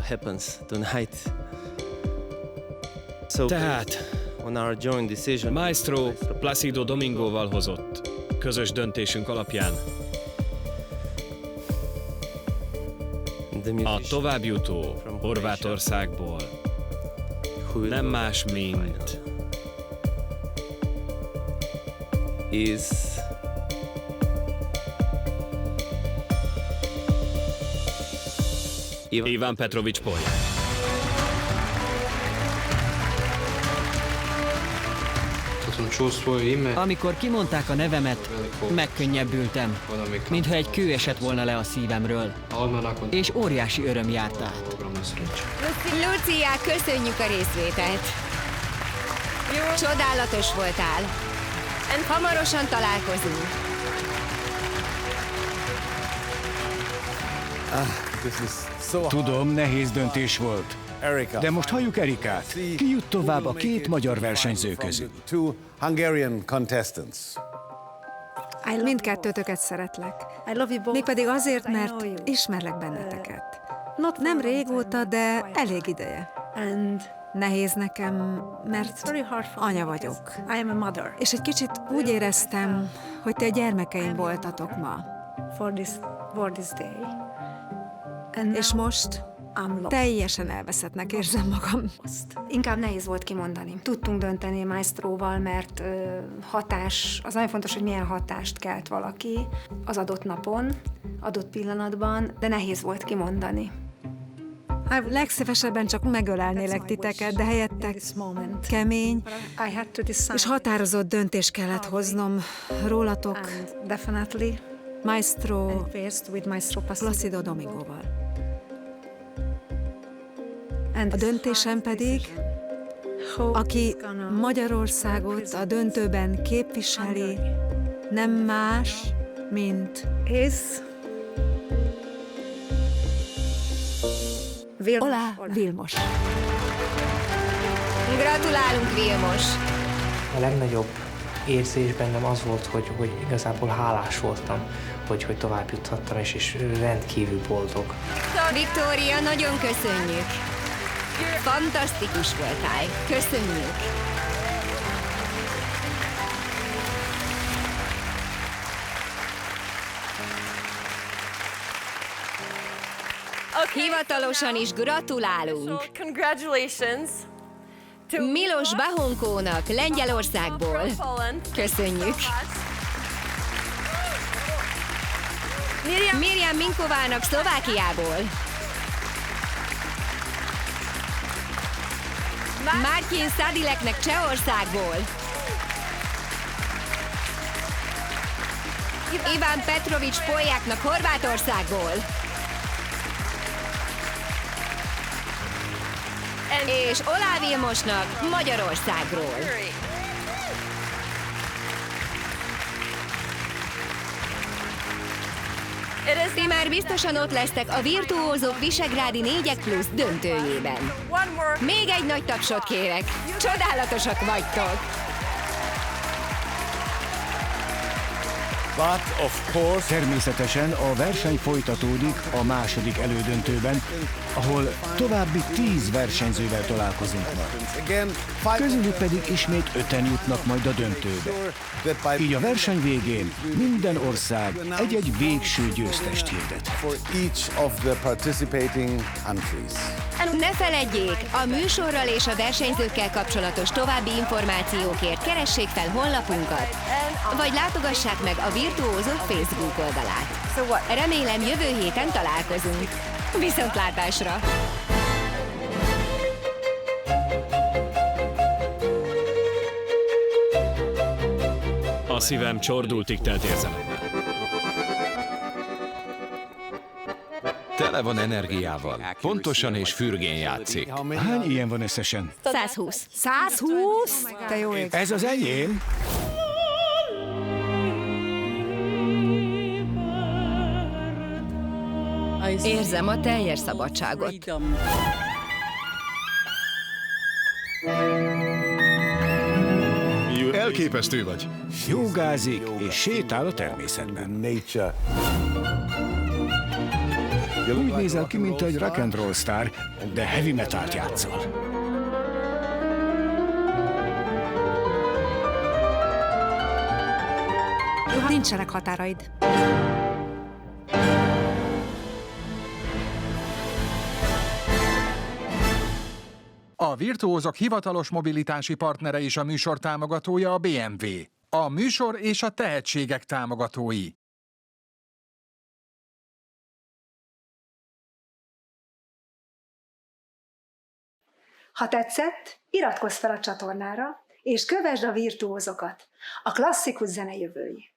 Tehát, Maestro Placido Domingóval hozott közös döntésünk alapján a továbbjutó Horvátországból nem más, mint Ivan Petrovics Poljak. Amikor kimondták a nevemet, megkönnyebbültem, mintha egy kő esett volna le a szívemről, és óriási öröm járt át. Lucia, köszönjük a részvételt! Csodálatos voltál! Hamarosan találkozunk! Tudom, nehéz döntés volt. De most halljuk Erikát. Ki jut tovább a két magyar versenyző közül? Mindkettőtöket szeretlek. Mégpedig azért, mert ismerlek benneteket. Nem régóta, de elég ideje. Nehéz nekem, mert anya vagyok. És egy kicsit úgy éreztem, hogy ti a gyermekeim voltatok ma. És most teljesen elveszettnek érzem magam. Inkább nehéz volt kimondani. Tudtunk dönteni Maestróval, mert az nagyon fontos, hogy milyen hatást kelt valaki az adott napon, adott pillanatban, de nehéz volt kimondani. Legszívesebben csak megölelnélek titeket, de helyettek kemény és határozott döntést kellett hoznom rólatok, Maestro Placido Domingóval. A döntésem pedig, aki Magyarországot a döntőben képviseli, nem más, mint Oláh Vilmos. Gratulálunk, Vilmos! A legnagyobb érzés bennem az volt, hogy igazából hálás voltam, hogy tovább juthattam, és rendkívül boldog. Viktória, nagyon köszönjük! Fantasztikus voltál! Köszönjük! Hivatalosan is gratulálunk! Milos Bahonkónak Lengyelországból. Köszönjük! Mirjam Minkovának Szlovákiából. Martin Sadileknek Csehországból. Ivan Petrovics Poljáknak Horvátországból. És Oláh Vilmosnak Magyarországról. Ti már biztosan ott lesztek a Virtuózok Visegrádi 4+ döntőjében. Még egy nagy tapsot kérek! Csodálatosak vagytok! Természetesen a verseny folytatódik a második elődöntőben, ahol további 10 versenyzővel találkozunk majd. Közülük pedig ismét 5-en jutnak majd a döntőbe. Így a verseny végén minden ország egy-egy végső győztest hirdet. Ne feledjék, a műsorral és a versenyzőkkel kapcsolatos további információkért keressék fel honlapunkat, vagy látogassák meg a Virtuózok Facebook oldalát. Remélem jövő héten találkozunk. Viszontlátásra! A szívem csordultig telt érzelemmel. Tele van energiával. Pontosan és fürgén játszik. Hány ilyen van összesen? 120. 120? Te jó ég. Ez az enyém? Érzem a teljes szabadságot. Elképesztő vagy. Jogázik és sétál a természetben. Úgy nézel ki, mint egy rock and roll sztár, de heavy metalt játszol. Nincsenek határaid. A Virtuózok hivatalos mobilitási partnere és a műsor támogatója a BMW. A műsor és a tehetségek támogatói. Ha tetszett, iratkozz fel a csatornára, és kövesd a Virtuózokat, a klasszikus zene jövőjét.